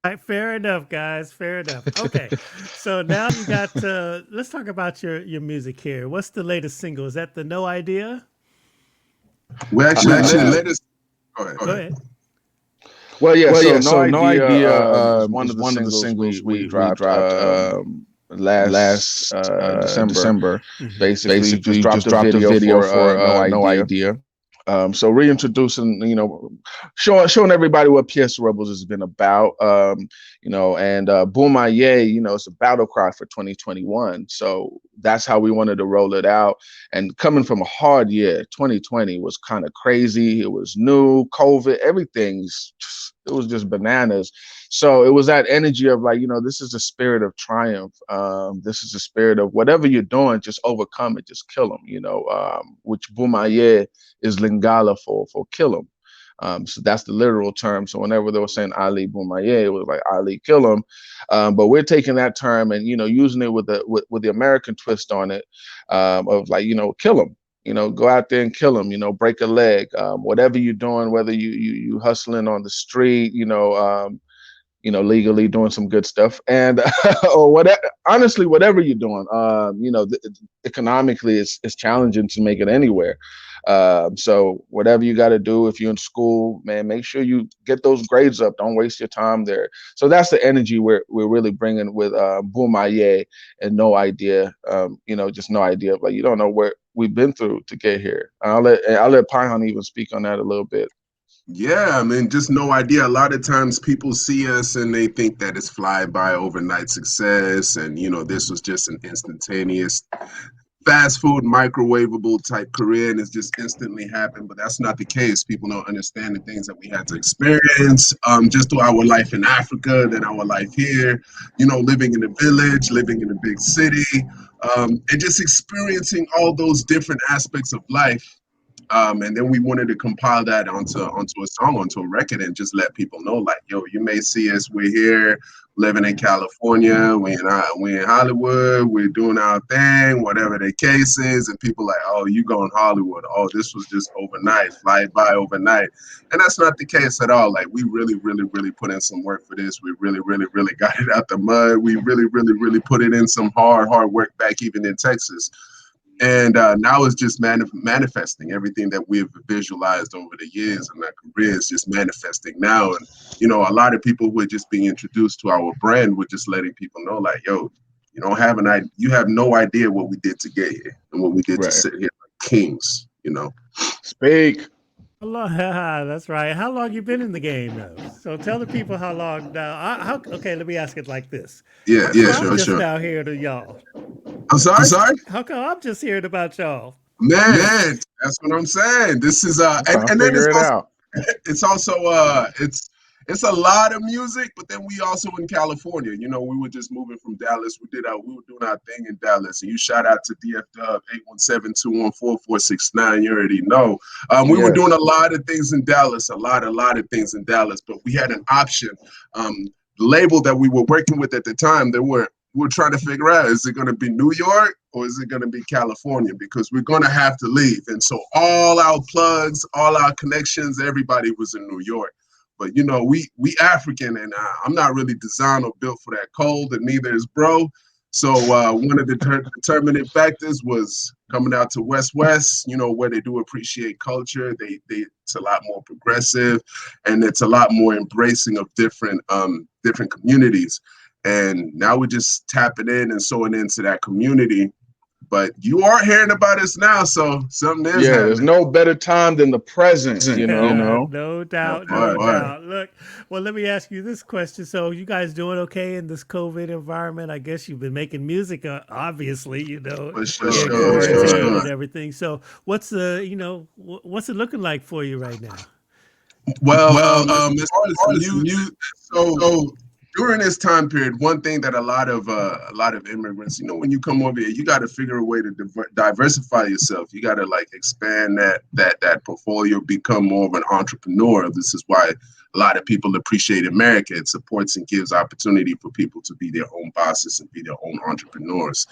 B: All right, fair enough, guys. Fair enough. Okay, so now you got. Let's talk about your music here. What's the latest single? Is that the No Idea?
J: We actually latest.
B: Go ahead.
I: Well, yeah.
J: So
I: No
J: No
I: Idea
J: Idea
I: is one of the singles we dropped
J: last
I: last December.
B: Mhm.
I: Basically, just dropped a video for No Idea. So reintroducing, you know, showing everybody what PS Rebels has been about, you know, and Boom My Yay, you know, it's a battle cry for 2021. So that's how we wanted to roll it out. And coming from a hard year, 2020 was kind of crazy. It was new, COVID, it was just bananas. So it was that energy of like, you know, this is the spirit of triumph. This is the spirit of whatever you're doing, just overcome it, just kill them, you know, which Boom My Yay is Lingala for kill him. So that's the literal term. So whenever they were saying Ali Boumaier, it was like Ali kill him. But we're taking that term and, you know, using it with the American twist on it, of like, you know, kill him. You know, go out there and kill him. You know, break a leg. Whatever you're doing, whether you hustling on the street, you know, legally doing some good stuff, and or whatever. Honestly, whatever you're doing, you know, economically, it's challenging to make it anywhere. So whatever you got to do, if you're in school, man, make sure you get those grades up. Don't waste your time there. So that's the energy we're really bringing with Boom Aye and No Idea. You know, just No Idea. Like you don't know what we've been through to get here. I'll let Pinehon even speak on that a little bit.
J: Yeah, I mean, just No Idea. A lot of times people see us and they think that it's fly by overnight success. And, you know, this was just an instantaneous fast food, microwavable type career and it's just instantly happened. But that's not the case. People don't understand the things that we had to experience just through our life in Africa, then our life here, you know, living in a village, living in a big city, and just experiencing all those different aspects of life. And then we wanted to compile that onto a song, onto a record, and just let people know, like, yo, you may see us, we're here, living in California, we in Hollywood, we're doing our thing, whatever the case is, and people like, oh, you going Hollywood? Oh, this was just overnight, fly by overnight, and that's not the case at all. Like, we really, really, really put in some work for this. We really, really, really got it out the mud. We really, really, really put it in some hard work back even in Texas. And now it's just manifesting everything that we've visualized over the years, and our career is just manifesting now. And you know, a lot of people were just being introduced to our brand. We're just letting people know, like, yo, you don't have an idea. You have no idea what we did to get here and what we did to sit here like kings. You know,
I: speak.
B: That's right. How long you been in the game though? So tell the people how long now. Okay, let me ask it like this.
J: Yeah,
B: I'm just
J: sure.
B: now hearing to y'all.
J: I'm sorry.
B: How come I'm just hearing about y'all?
J: Man, that's what I'm saying. This is and then it's also it's a lot of music, but then we also in California. You know, we were just moving from Dallas. We were doing our thing in Dallas. And you shout out to DF Dub 817-214-4669. You already know. We were doing a lot of things in Dallas, a lot of things in Dallas, but we had an option. The label that we were working with at the time, we're trying to figure out, is it going to be New York or is it going to be California? Because we're going to have to leave. And so all our plugs, all our connections, everybody was in New York. But, you know, we African, and I'm not really designed or built for that cold, and neither is bro. So one of the determining factors was coming out to West, you know, where they do appreciate culture. It's a lot more progressive, and it's a lot more embracing of different communities. And now we're just tapping in and sewing into that community. but you are hearing about us now, so something is
I: Yeah,
J: happening.
I: there's no better time than the present, you know.
B: No doubt, no doubt. Look, well, let me ask you this question. So, you guys doing okay in this COVID environment? I guess you've been making music, obviously, you know,
J: For
B: in
J: sure.
B: quarantine and everything. So, what's what's it looking like for you right now?
J: Well, as far as music, so during this time period, one thing that a lot of immigrants, you know, when you come over here, you got to figure a way to diversify yourself. You got to like expand that portfolio, become more of an entrepreneur. This is why a lot of people appreciate America. It supports and gives opportunity for people to be their own bosses and be their own entrepreneurs.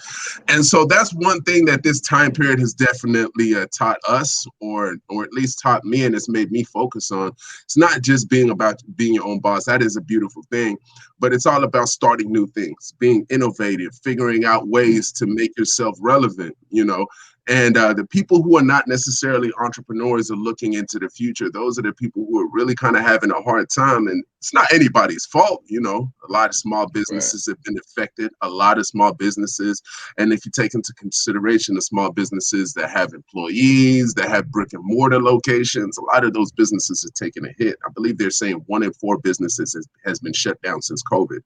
J: And so that's one thing that this time period has definitely taught us, or at least taught me, and it's made me focus on. It's not just being about being your own boss. That is a beautiful thing, but it's all about starting new things, being innovative, figuring out ways to make yourself relevant, you know. And the people who are not necessarily entrepreneurs are looking into the future. Those are the people who are really kind of having a hard time. And it's not anybody's fault, you know. A lot of small businesses have been affected, a lot of small businesses. And if you take into consideration the small businesses that have employees, that have brick and mortar locations, a lot of those businesses have taken a hit. I believe they're saying 1 in 4 businesses has been shut down since COVID.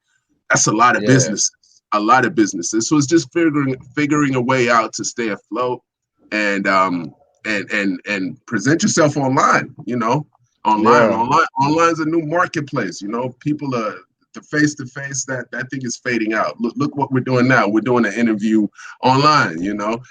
J: That's a lot of businesses. A lot of businesses. So it's just figuring a way out to stay afloat and present yourself online, you know. Online's a new marketplace, you know. People are the face-to-face, that thing is fading out. Look what we're doing now. We're doing an interview online, you know.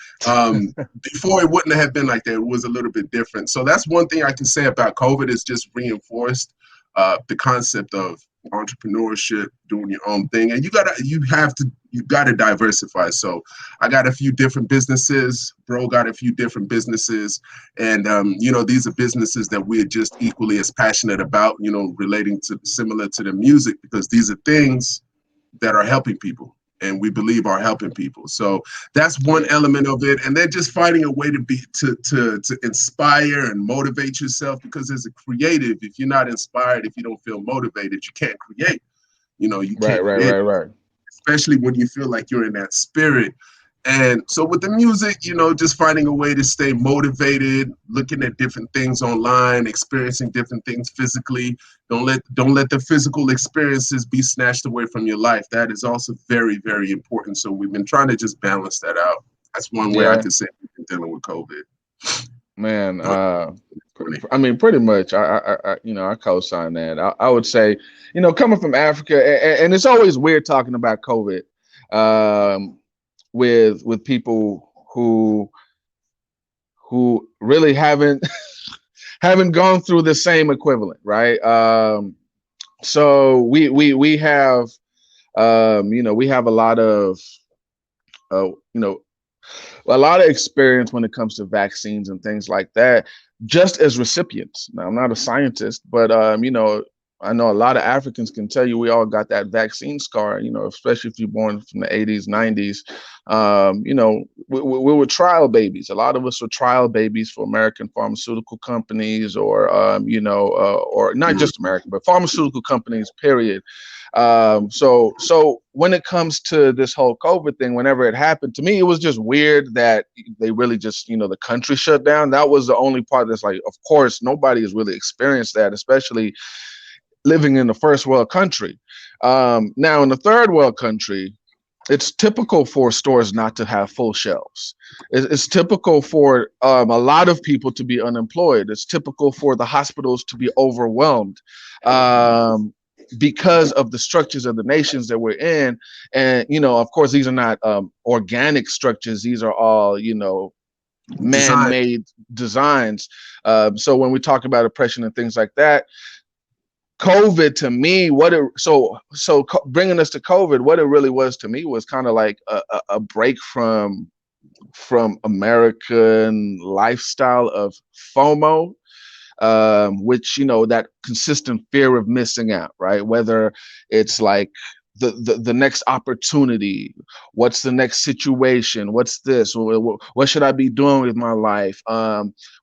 J: Before, it wouldn't have been like that. It was a little bit different. So that's one thing I can say about COVID. Is just reinforced the concept of entrepreneurship, doing your own thing, and you gotta diversify. So I got a few different businesses, bro got a few different businesses, and you know, these are businesses that we're just equally as passionate about, you know, relating to similar to the music, because these are things that are helping people and we believe are helping people. So that's one element of it. And then just finding a way to inspire and motivate yourself, because as a creative, if you're not inspired, if you don't feel motivated, you can't create. You know, you can't create, especially when you feel like you're in that spirit. And so with the music, you know, just finding a way to stay motivated, looking at different things online, experiencing different things physically. Don't let the physical experiences be snatched away from your life. That is also very, very important. So we've been trying to just balance that out. That's one way I can say we've been dealing with COVID.
I: Man, I mean, pretty much, I you know, I co-sign that. I would say, you know, coming from Africa, and it's always weird talking about COVID with people who really haven't gone through the same equivalent, right? So we have you know, we have a lot of you know, a lot of experience when it comes to vaccines and things like that, just as recipients. Now, I'm not a scientist, but you know, I know a lot of Africans can tell you we all got that vaccine scar, you know, especially if you're born from the 80s, 90s. You know, we were trial babies. A lot of us were trial babies for American pharmaceutical companies, or, you know, or not just American, but pharmaceutical companies, period. So when it comes to this whole COVID thing, whenever it happened, to me, it was just weird that they really just, you know, the country shut down. That was the only part that's like, of course, nobody has really experienced that, especially living in the first world country. Now in the third world country, it's typical for stores not to have full shelves. It's typical for a lot of people to be unemployed. It's typical for the hospitals to be overwhelmed because of the structures of the nations that we're in. And, you know, of course, these are not organic structures. These are all, you know, man-made designs. So when we talk about oppression and things like that, COVID to me, bringing us to COVID, what it really was to me was kind of like a break from American lifestyle of FOMO, which, you know, that consistent fear of missing out, right? Whether it's like the next opportunity, what's the next situation, what's this, what should I be doing with my life?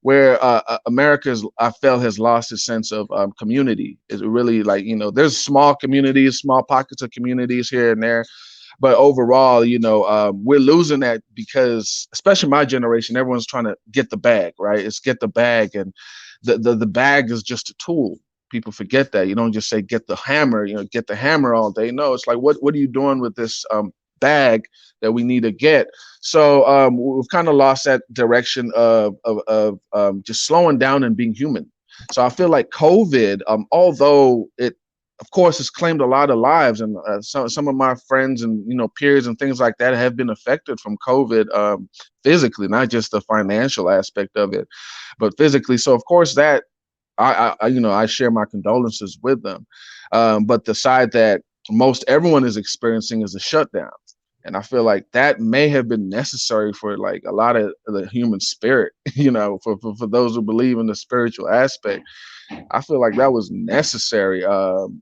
I: Where America, I felt, has lost its sense of community. Is really like, you know, there's small communities, small pockets of communities here and there, But overall, we're losing that because, especially my generation, everyone's trying to get the bag, right? It's get the bag, and the bag is just a tool. People forget that. You don't just say get the hammer, get the hammer all day. No, it's like what are you doing with this bag that we need to get? So we've kind of lost that direction of just slowing down and being human. So I feel like COVID, although it, of course, has claimed a lot of lives, and some of my friends and peers and things like that have been affected from COVID physically, not just the financial aspect of it, but physically. So of course that I share my condolences with them. But the side that most everyone is experiencing is a shutdown. And I feel like that may have been necessary for like a lot of the human spirit, for those who believe in the spiritual aspect. I feel like that was necessary.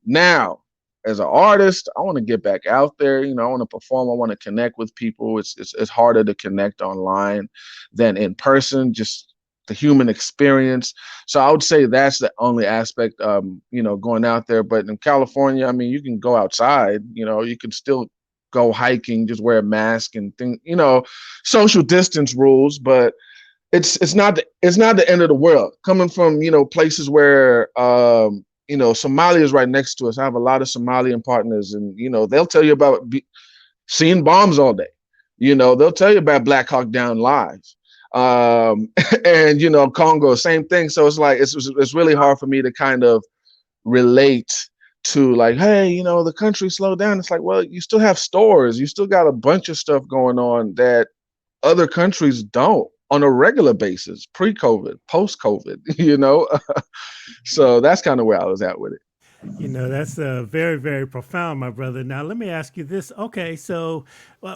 I: Now, as an artist, I want to get back out there. I want to perform. I want to connect with people. It's harder to connect online than in person, just the human experience. So I would say that's the only aspect, going out there. But in California, I mean, you can go outside, you can still go hiking, just wear a mask and things, social distance rules, but it's not the end of the world. Coming from, places where, Somalia is right next to us. I have a lot of Somalian partners, and, they'll tell you about seeing bombs all day. They'll tell you about Black Hawk Down live. And, Congo, same thing. So it's like, it's really hard for me to kind of relate to like, hey, the country slowed down. It's like, well, you still have stores. You still got a bunch of stuff going on that other countries don't on a regular basis, pre-COVID, post-COVID, So that's kind of where I was at with it.
B: That's very, very profound, my brother. Now, let me ask you this. Okay, so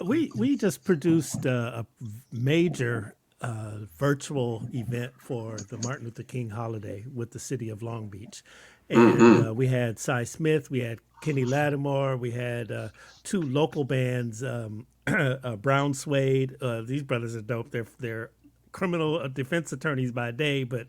B: we just produced a major virtual event for the Martin Luther King holiday with the city of Long Beach. And we had Cy Smith, we had Kenny Lattimore, we had two local bands, Brown Suede. These brothers are dope. They're criminal defense attorneys by day, but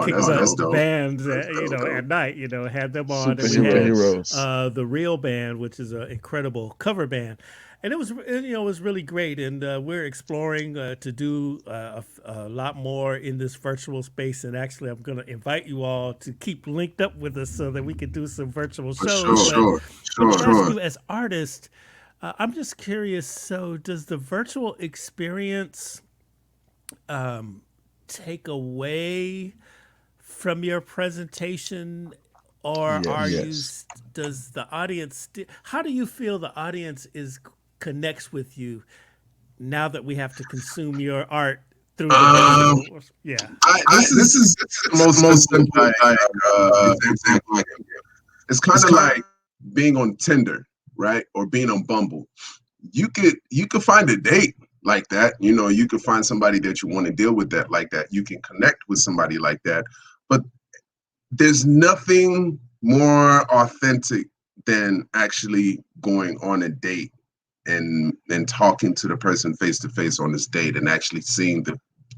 B: kick up bands at night. Had them on.
I: Superheroes.
B: The Real Band, which is an incredible cover band. And it was really great, and we're exploring to do a lot more in this virtual space. And actually, I'm going to invite you all to keep linked up with us so that we can do some virtual shows.
J: Sure.
B: Let me ask you, as artists, I'm just curious. So, does the virtual experience take away from your presentation, or does the audience? How do you feel the audience connects with you now that we have to consume your art through the
J: this is the most simple example I can give. It's kind of like being on Tinder, right? Or being on Bumble. You could find a date like that. You could find somebody that you want to deal with that like that. You can connect with somebody like that. But there's nothing more authentic than actually going on a date and talking to the person face to face on this date and actually seeing the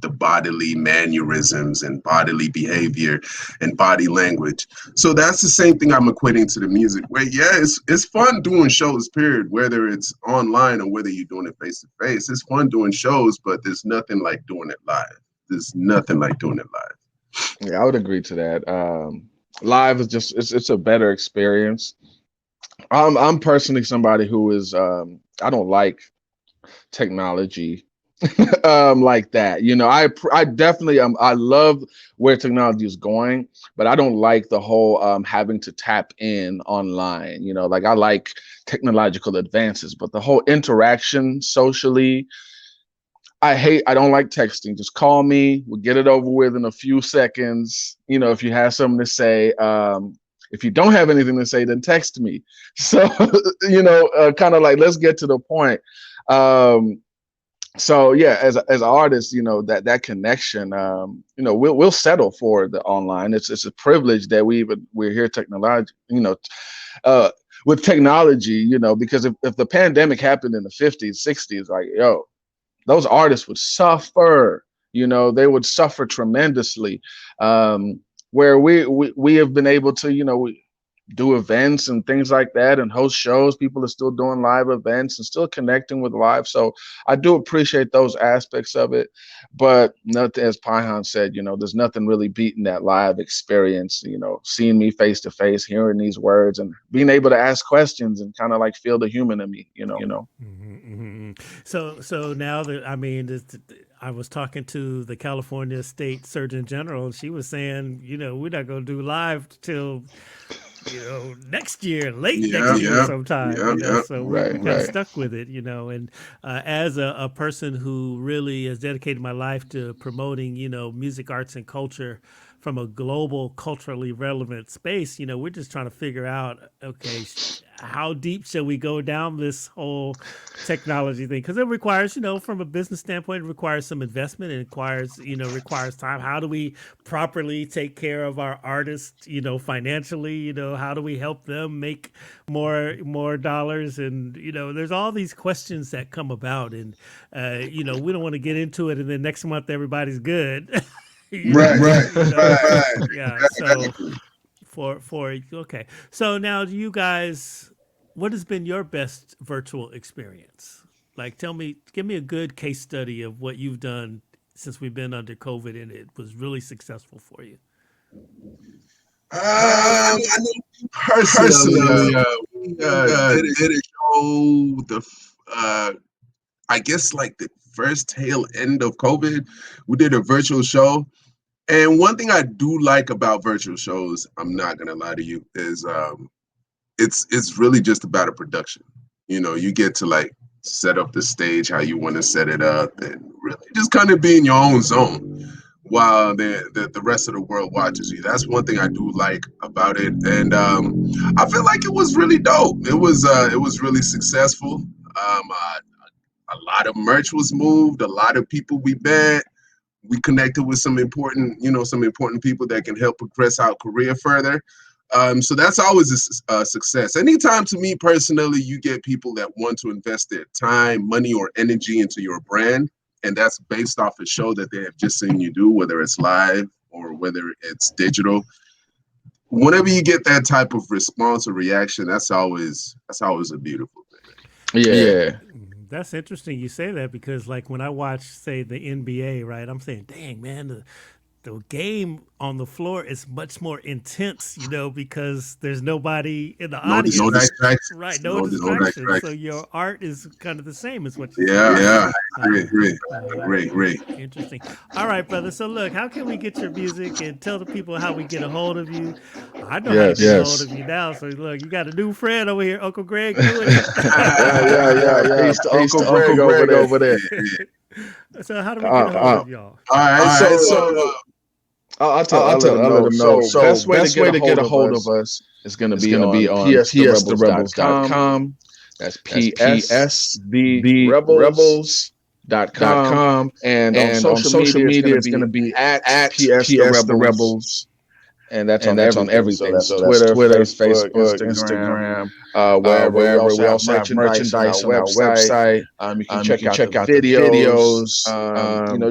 J: bodily mannerisms and bodily behavior and body language. So that's the same thing I'm equating to the music, where it's fun doing shows, period, whether it's online or whether you're doing it face to face. It's fun doing shows, but there's nothing like doing it live.
I: Yeah, I would agree to that. Live is just it's a better experience. I'm personally somebody who is I don't like technology like that. I definitely I love where technology is going, but I don't like the whole having to tap in online. Like I like technological advances, but the whole interaction socially, I don't like texting. Just call me. We'll get it over with in a few seconds. If you have something to say. If you don't have anything to say, then text me. So, kind of like, let's get to the point. So yeah, as an artist, that connection, we'll settle for the online. It's a privilege that we're here with technology, because if the pandemic happened in the 50s, 60s, like, those artists would suffer, they would suffer tremendously. Where we have been able to, do events and things like that and host shows. People are still doing live events and still connecting with live. So I do appreciate those aspects of it. But nothing, as Pyhan said, there's nothing really beating that live experience, seeing me face to face, hearing these words and being able to ask questions and kind of like feel the human in me.
B: So now that, I mean, I was talking to the California State Surgeon General, and she was saying, we're not going to do live till next year, late next year sometime. So we're kind of stuck with it, And as a person who really has dedicated my life to promoting, music, arts, and culture from a global, culturally relevant space, we're just trying to figure out, okay, how deep shall we go down this whole technology thing? Because it requires, from a business standpoint, it requires some investment. It requires time. How do we properly take care of our artists, financially? How do we help them make more dollars? And, there's all these questions that come about. And, we don't want to get into it and then next month everybody's good. Right. Yeah. So okay. So now you guys, what has been your best virtual experience? Like, give me a good case study of what you've done since we've been under COVID and it was really successful for you.
J: I know personally, we did a show I guess like the first tail end of COVID. We did a virtual show. And one thing I do like about virtual shows, I'm not gonna lie to you, is it's really just about a production. You get to like set up the stage how you want to set it up and really just kind of be in your own zone while the rest of the world watches you. That's one thing I do like about it. And I feel like it was really dope. It was really successful. A lot of merch was moved, a lot of people we met. We connected with some important people that can help progress our career further. So that's always a success. Anytime, to me personally, you get people that want to invest their time, money, or energy into your brand, and that's based off a show that they have just seen you do, whether it's live or whether it's digital. Whenever you get that type of response or reaction, that's always a beautiful thing.
I: Yeah.
B: That's interesting you say that because, like, when I watch, say, the NBA, right, I'm saying, dang, man, the game on the floor is much more intense, because there's nobody in the audience.
J: No distractions.
B: Right, no distractions. So your art is kind of the same as what you're
J: saying. Yeah, great.
B: Interesting. All right, brother. So look, how can we get your music and tell the people how we get a hold of you? I know how to get a hold of you now. So look, you got a new friend over here, Uncle Greg. Doing it.
I: Yeah. Peace to Uncle Greg over there.
B: So how do we get a hold of y'all?
J: All right, so
I: I'll let them know. So best way to get a hold of us is going to be on pstherebels.com. That's pstherebels.com. And on social media, it's going to be at pstherebels. And that's on everything. So that's Twitter, Facebook, Instagram, wherever. We also have merchandise on our website. You can check out the videos.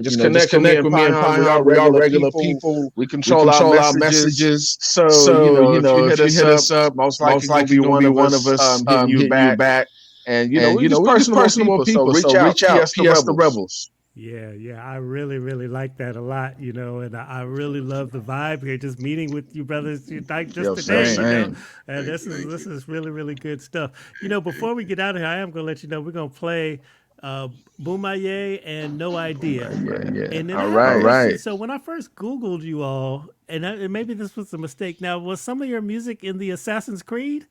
I: Just connect with me and Pyhan. We are regular people. We control our messages. So if you hit us up, most likely you'll be one of us hitting you back. And we're just personable people. So reach out. PS the Rebels.
B: Yeah, I really, really like that a lot, and I really love the vibe here. Just meeting with you brothers like just today, and this is really, really good stuff. Before we get out of here, I am going to let you know we're going to play Boomaye and No Idea.
I: Yeah.
B: And then
I: all right.
B: So when I first Googled you all, and maybe this was a mistake. Now, was some of your music in the Assassin's Creed?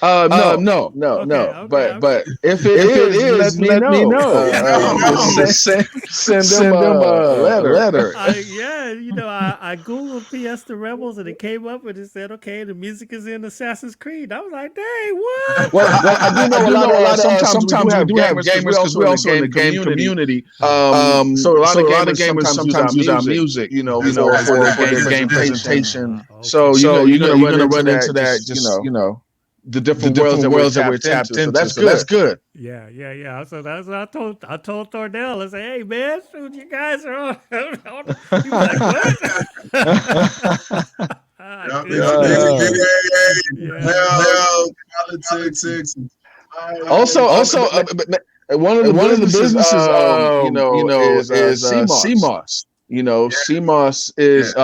I: No. Okay. But if it is, let me know. Send them a letter.
B: I Googled PS the Rebels and it came up and it said, okay, the music is in Assassin's Creed. I was like, dang, what?
I: Well, I do know a lot of sometimes we do have gamers because we're also in the game community. So a lot of gamers sometimes use our music, for their game presentation. So you're gonna run into that. Just the different worlds that we're tapped into. So that's good.
B: Yeah. So that's what I told Thornell. I said, hey man, you guys are on. He was like, what?
J: politics.
I: Also, one of the businesses, is CMOS. CMOS is.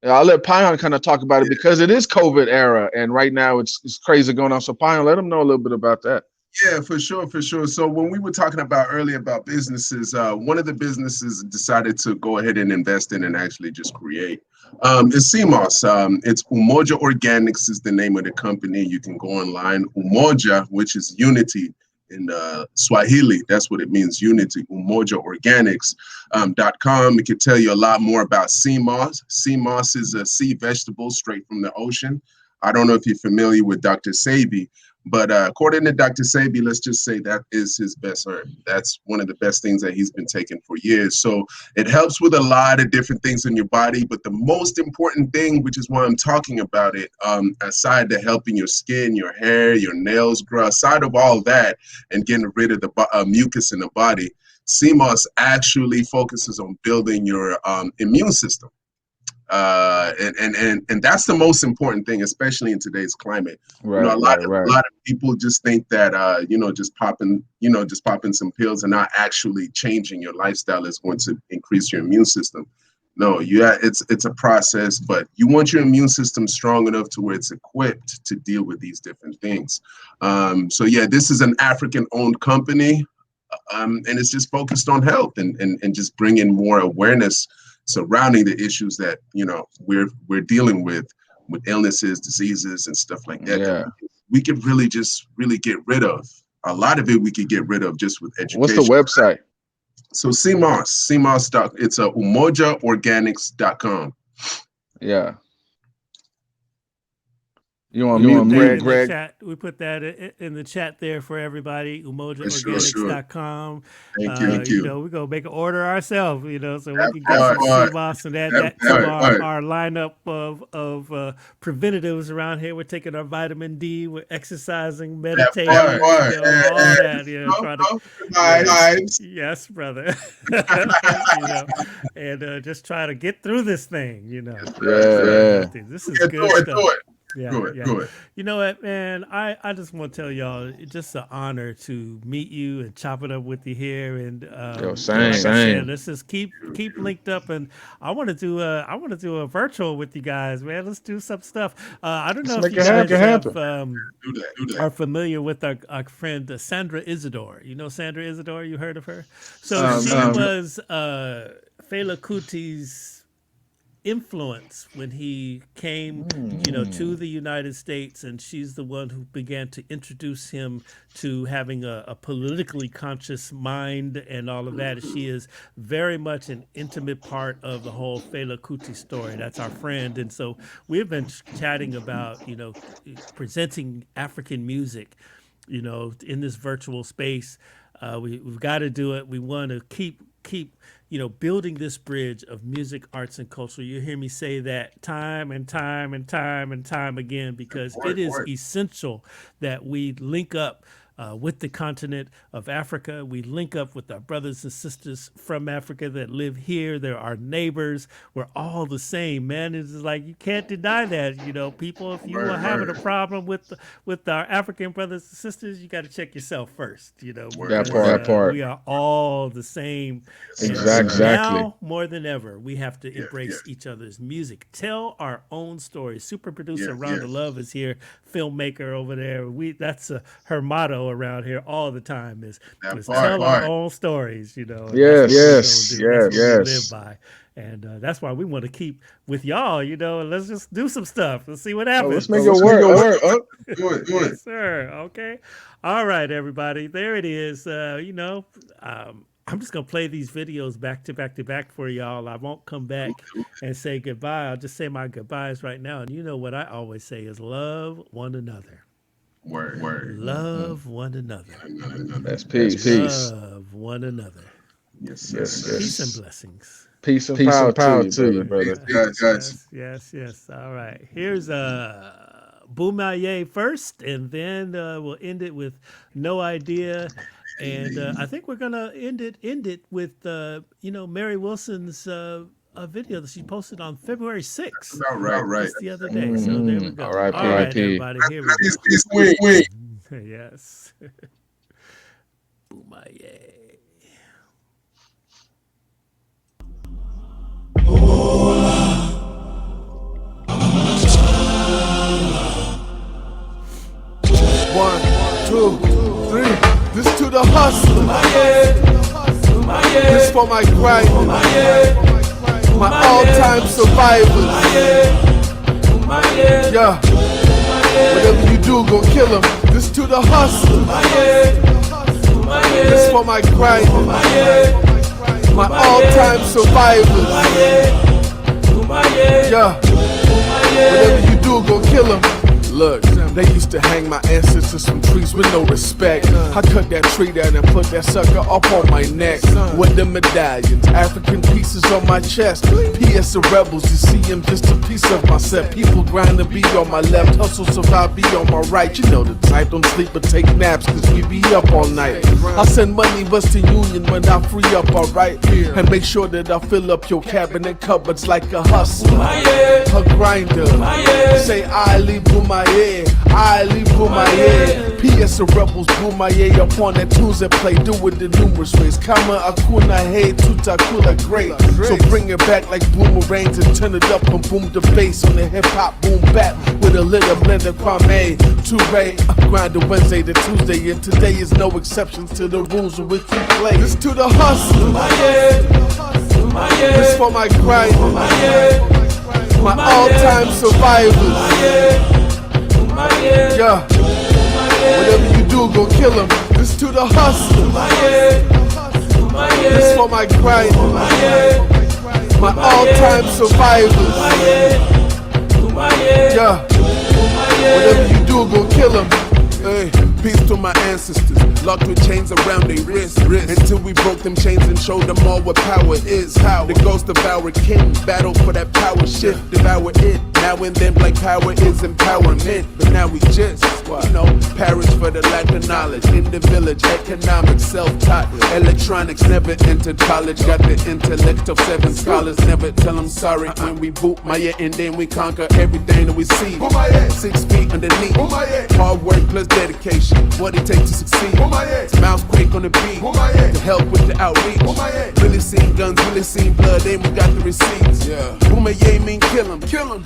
I: I'll let Pion kind of talk about it because it is COVID era, and right now it's crazy going on. So Pion, let them know a little bit about that.
J: Yeah, for sure. So when we were talking about earlier about businesses, one of the businesses decided to go ahead and invest in and actually just create. It's CMOS. It's Umoja Organics is the name of the company. You can go online. Umoja, which is unity in Swahili. That's what it means, unity. UmojaOrganics.com. It can tell you a lot more about sea moss. Sea moss is a sea vegetable straight from the ocean. I don't know if you're familiar with Dr. Sebi, but according to Dr. Sebi, let's just say that is his best herb. That's one of the best things that he's been taking for years. So it helps with a lot of different things in your body. But the most important thing, which is why I'm talking about it, aside to helping your skin, your hair, your nails grow, aside of all that and getting rid of the mucus in the body, CMOS actually focuses on building your immune system. And that's the most important thing, especially in today's climate.
I: Right,
J: a lot of people just think that just popping some pills and not actually changing your lifestyle is going to increase your immune system. No, it's a process, but you want your immune system strong enough to where it's equipped to deal with these different things. So yeah, this is an African-owned company, and it's just focused on health and just bringing more awareness surrounding the issues that we're dealing with illnesses, diseases, and stuff like that.
I: Yeah.
J: We could really get rid of a lot of it. We could get rid of just with education.
I: What's the website?
J: So CMOS. It's umojaorganics.com.
I: Yeah. You want me, Greg?
B: We put that in the chat there for everybody. UmojaOrganics.com.
J: Thank you.
B: We're gonna make an order ourselves. So we can get some CMOS and add that to our lineup of preventatives around here. We're taking our vitamin D. We're exercising, meditating, all that. Yes, brother. And just try to get through this thing.
I: Yeah.
B: This is good stuff. Yeah,
J: Good.
B: You know what, man? I just want to tell y'all, it's just an honor to meet you and chop it up with you here. And
I: same.
B: Let's just keep linked up. And I want to do a virtual with you guys, man. Let's do some stuff. I don't know if you guys are familiar with our friend Sandra Isidore. You know Sandra Isidore? You heard of her? So she was Fela Kuti's influence when he came to the United States, and she's the one who began to introduce him to having a politically conscious mind and all of that. She is very much an intimate part of the whole Fela Kuti story. That's our friend. And so we've been chatting about presenting African music in this virtual space. We've got to do it. We want to keep building this bridge of music, arts, and culture. You hear me say that time and time again, because it is essential that we link up with the continent of Africa. We link up with our brothers and sisters from Africa that live here. They're our neighbors. We're all the same, man. It's like you can't deny that. People, if you are having a problem with our African brothers and sisters, you got to check yourself first.
I: That part.
B: We are all the same.
I: Exactly.
B: Now more than ever, we have to embrace each other's music. Tell our own stories. Super producer Rhonda Love is here, filmmaker over there. That's her motto around here all the time is tell our own stories.
I: Yes.
B: We live by. And that's why we want to keep with y'all, and let's just do some stuff. Let's see what happens.
I: Let's make it work.
J: Do it.
B: Yes, sir. Okay. All right, everybody. There it is. I'm just going to play these videos back to back for y'all. I won't come back and say goodbye. I'll just say my goodbyes right now. And you know what I always say is love one another.
J: Word.
B: Love one another.
I: That's peace.
B: Love one another.
J: Yes.
B: Peace and blessings.
I: Peace and power to you, brother.
B: Yes. All right. Here's Boomaye first, and then we'll end it with No Idea. And I think we're gonna end it with Mary Wilson's video that she posted on February 6th.
J: Right.
B: Just the other day. So there we go.
I: All right,
B: everybody. Here we go.
J: Peace,
B: Yes. Boomaye.
E: One, two, three. This to the hustler. This for my grind. My all-time survivors. Yeah. Whatever you do, gon' kill him. This to the hustler. This for my grind. My all-time survivors. Yeah. Whatever you do, gon' kill him. Look, they used to hang my ancestors from trees with no respect. I cut that tree down and put that sucker up on my neck. With the medallions, African pieces on my chest. P.S. the rebels, you see him just a piece of myself. People grind to be on my left, hustle survive be on my right. You know the type, don't sleep but take naps, cause we be up all night. I'll send money Western Union when I free up, alright? And make sure that I fill up your cabinet cupboards like a hustler, a grinder. Say I leave Boomaye, I leave Boomaye. P.S. the rebels Boomaye upon that tunes that play. Do it in numerous ways. Kama akuna hey tuta kula great. So bring it back like boomerangs and turn it up and boom the bass on the hip hop boom bap with a little blender Kwame Toure. Grind the Wednesday to Tuesday and today is no exceptions to the rules in which we play. This to the hustler. This for my grind. My all-time survivors. Yeah. Whatever you do, gon' kill him. This to the hustler. This for my grind. My all-time survivors. Yeah. Whatever you do, gon' kill him. Hey, peace to my ancestors, locked with chains around their wrists, until we broke them chains and showed them all what power is. How the ghost devoured king, battle for that power shift, devour it. Now and then black power is empowerment, but now we just, perish for the lack of knowledge. In the village, economics, self-taught, electronics, never entered college. Got the intellect of 7 scholars, never tell them sorry when we boot my ear and then we conquer everything that we see. 6 feet underneath, hard work plus dedication, what it takes to succeed. Mouse quake on the beat, to help with the outreach. Really seen guns, really seen blood, and we got the receipts. Boomaye mean kill him,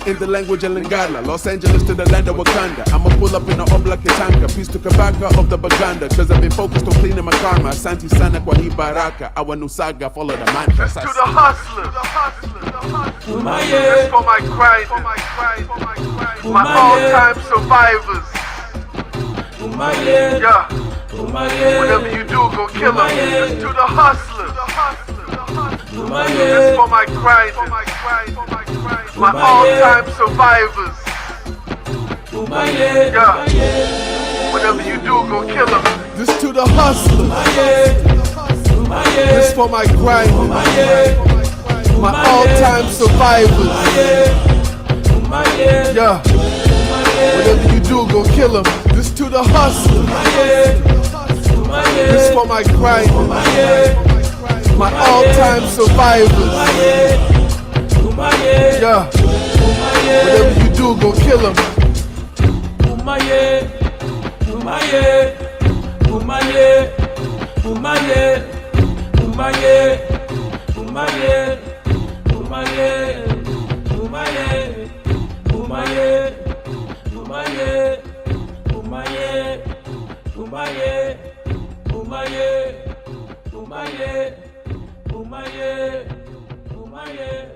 E: in the language of Lingala, Los Angeles to the land of Wakanda. I'ma pull up in a Oblak Tanka, peace to Kabaka of the Baganda, cause I've been focused on cleaning my karma. Santi Sana kwa Hibaraka, our new saga, follow the mantra. To the hustlers, this for my grind, my all-time survivors. Yeah. Whatever you do, go kill him. This to the hustlers. This for my grind, my all-time survivors. Yeah. Whatever you do, go kill him. This to the hustlers. This for my grind, my all-time survivors. Yeah. Whatever you do, go kill him. This to the hustler. This for my grind. My all-time survivors. Yeah. Whatever you do, go kill him.
K: Boomaye, Boomaye, Boomaye, Boomaye, Boomaye, Boomaye, Boomaye, Boomaye, Boomaye. Boomaye, Boomaye, Boomaye, Boomaye, Boomaye, Boomaye, Boomaye.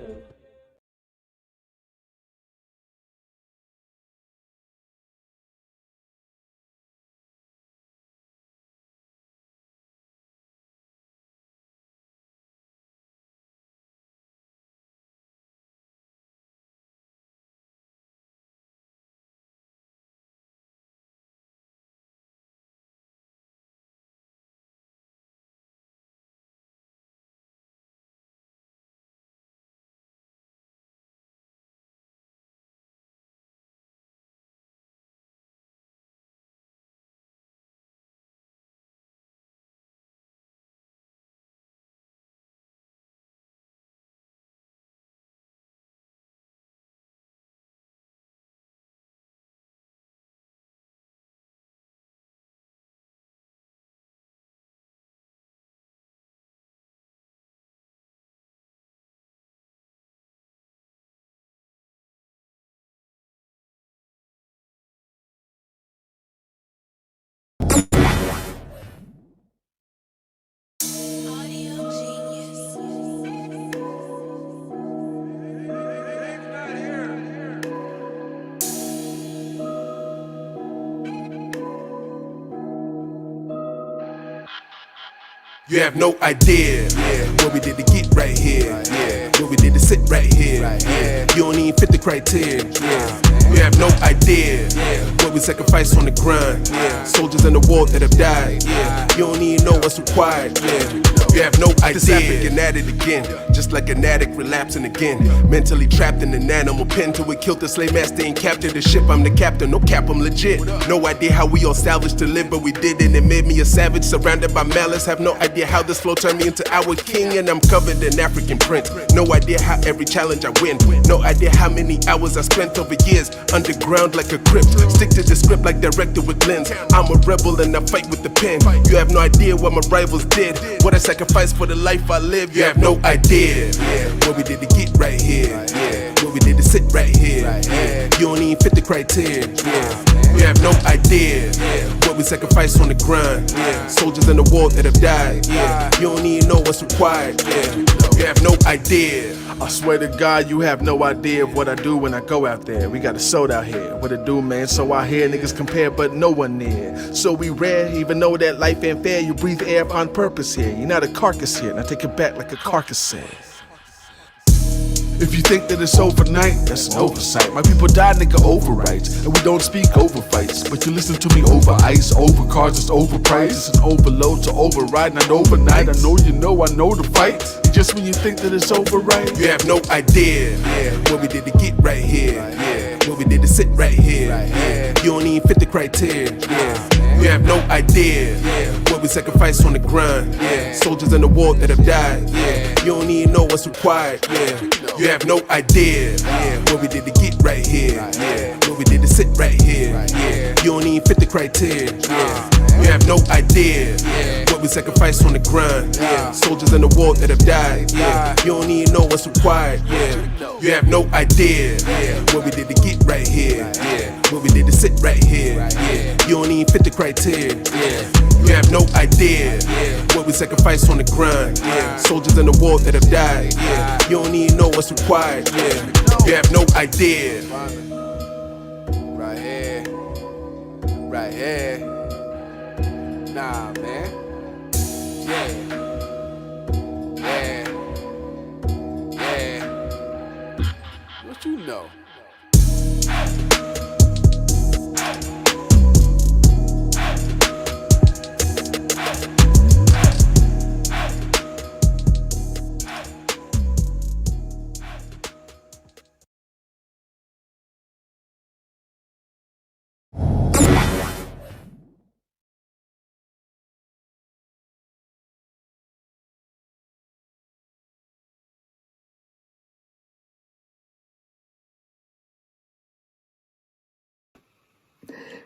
E: You have no idea what we did to get right here. What we did to sit right here. You don't even fit the criteria. You have no idea what we sacrificed on the grind. Soldiers in the war that have died. You don't even know what's required. You have no idea. This African at it again, just like an addict relapsing again. Mentally trapped in an animal pen till we killed the slave master and captured the ship. I'm the captain, no cap, I'm legit. No idea how we all salvaged to live, but we did it. It made me a savage, surrounded by malice. Have no idea how this flow turned me into our king, and I'm covered in African print. No idea how every challenge I win. No idea how many hours I spent over years underground like a crypt. Stick to the script like director with lens. I'm a rebel and I fight with the pen. You have no idea what my rivals did, what I sacrificed for the life I live. You have no idea what we did to get right here. What we did to sit right here. You don't even fit the criteria. You have no idea what we sacrificed on the grind. Soldiers in the war that have died. You don't even know what's required. You have no idea.
L: I swear to God, you have no idea of what I do when I go out there. We got a sold out here. What it do, man? So I hear niggas compare, but no one near. So we rare, even though that life ain't fair. You breathe air on purpose here. You're not a carcass here. Now take it back like a carcass said. If you think that it's overnight, that's an oversight. My people die, nigga, over rights. And we don't speak over fights. But you listen to me over ice, over cars, it's overpriced. It's an overload to override, not overnight. I know you know, I know the fight. It's just when you think that it's over, right?
E: You have no idea what we did to get right here. What we did to sit right here. You don't even fit the criteria. You have no idea what we sacrificed on the grind. Soldiers in the war that have died. You don't even know what's required. You have no idea what we did to get right here. What we did to sit right here. You don't even fit the criteria. You have no idea what we sacrificed on the grind. Soldiers in the war that have died. You don't even know what's required. You have no idea what we did to get right here. What we did to sit right here. You don't even fit the criteria. You have no idea what we sacrificed on the grind. Soldiers in the war that have died. You don't even know what's required. You have no idea.
M: Right here. Right here. Nah, man. Yeah. Yeah. Yeah. What you know?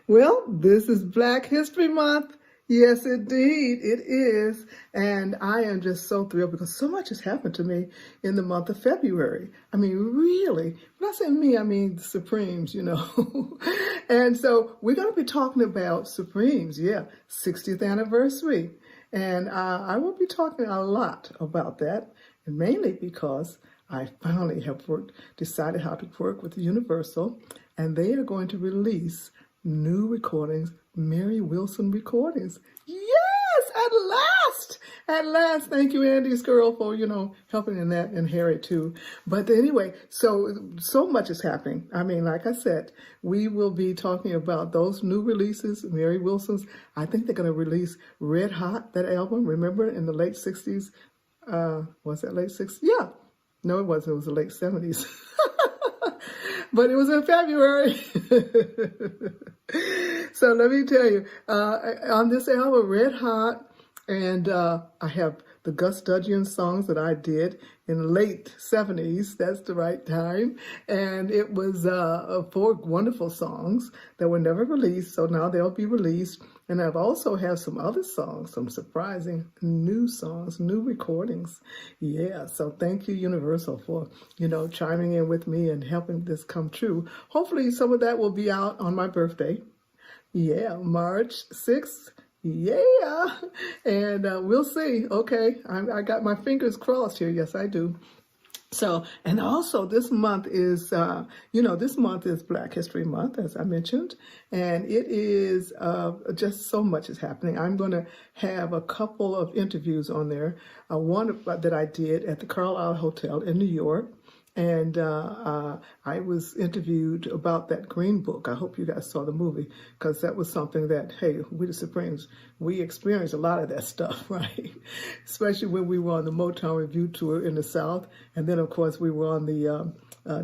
H: Well, this is Black History Month. Yes, indeed, it is. And I am just so thrilled because so much has happened to me in the month of February. I mean, really. When I say me, I mean the Supremes, you know. And so we're going to be talking about Supremes, 60th anniversary. And I will be talking a lot about that, and mainly because I finally have decided how to work with Universal, and they are going to release new recordings, Mary Wilson recordings. Yes, at last! At last. Thank you, Andy's girl, for, helping in that, and Harry too. But anyway, so much is happening. I mean, like I said, we will be talking about those new releases, Mary Wilson's. I think they're going to release Red Hot, that album. Remember, in the late 60s? Was that late 60s? Yeah. No, it wasn't. It was the late 70s. But it was in February. So let me tell you, on this album, Red Hot, and I have the Gus Dudgeon songs that I did in the late 70s. That's the right time. And it was 4 wonderful songs that were never released, so now they'll be released. And I've also have some other songs, some surprising new songs, new recordings. Yeah, so thank you, Universal, for, chiming in with me and helping this come true. Hopefully some of that will be out on my birthday. Yeah, March 6th. Yeah, and we'll see. Okay, I got my fingers crossed here. Yes, I do. So, and also this month is, this month is Black History Month, as I mentioned, and it is just so much is happening. I'm going to have a couple of interviews on there. One that I did at the Carlisle Hotel in New York, and I was interviewed about that Green Book. I hope you guys saw the movie, because that was something that, hey, we the Supremes, we experienced a lot of that stuff, right? Especially when we were on the Motown Review tour in the South. And then, of course, we were on the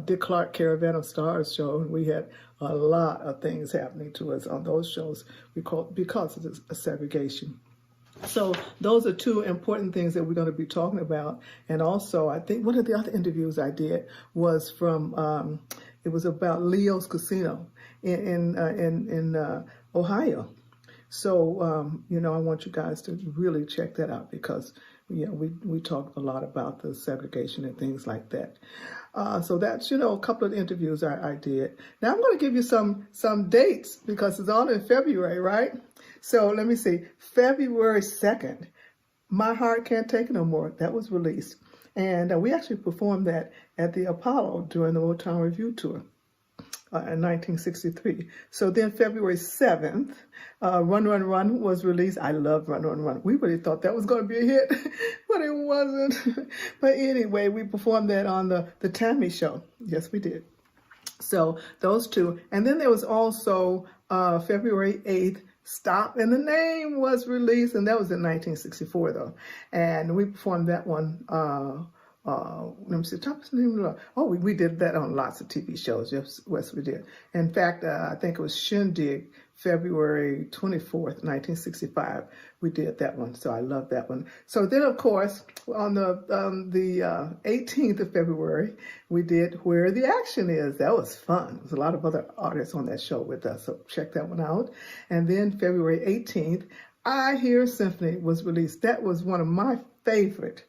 H: Dick Clark Caravan of Stars show, and we had a lot of things happening to us on those shows because of the segregation. So those are two important things that we're going to be talking about. And also, I think one of the other interviews I did was from, it was about Leo's Casino in Ohio. So, I want you guys to really check that out, because, we talked a lot about the segregation and things like that. So that's, a couple of interviews I did. Now I'm going to give you some dates, because it's all in February, right? So let me see. February 2nd, My Heart Can't Take It No More. That was released. And we actually performed that at the Apollo during the Motown Review tour in 1963. So then February 7th, Run, Run, Run was released. I love Run, Run, Run. We really thought that was going to be a hit, but it wasn't. But anyway, we performed that on the Tammy Show. Yes, we did. So those two. And then there was also February 8th, Stop and the Name was released, and that was in 1964 though. And we performed that one, let me see, we did that on lots of TV shows. Yes, we did. In fact, I think it was Shindig, February 24th, 1965. We did that one, so I love that one. So then, of course, on the 18th of February, we did Where the Action Is. That was fun. There's a lot of other artists on that show with us, so check that one out. And then February 18th, I Hear Symphony was released. That was one of my favorite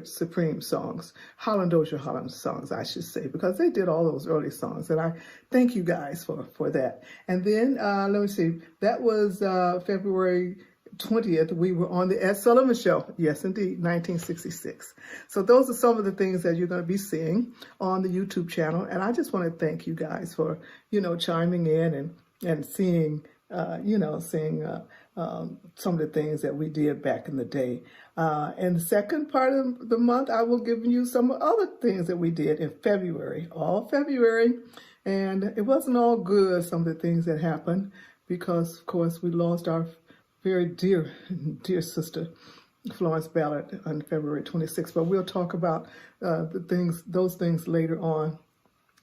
H: Supreme songs, Holland Dozier Holland songs, I should say, because they did all those early songs, and I thank you guys for that. And then, let me see, that was February 20th, we were on the Ed Sullivan Show. Yes, indeed, 1966. So those are some of the things that you're going to be seeing on the YouTube channel, and I just want to thank you guys for, chiming in and seeing, some of the things that we did back in the day. In the second part of the month, I will give you some other things that we did in February, all February. And it wasn't all good, some of the things that happened, because, of course, we lost our very dear sister, Florence Ballard, on February 26th. But we'll talk about those things later on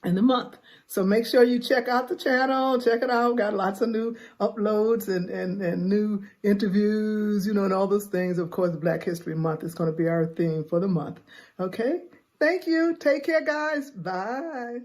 H: in the month. So make sure you check out the channel, check it out. Got lots of new uploads and new interviews, and all those things. Of course, Black History Month is going to be our theme for the month. Okay? Thank you. Take care, guys. Bye.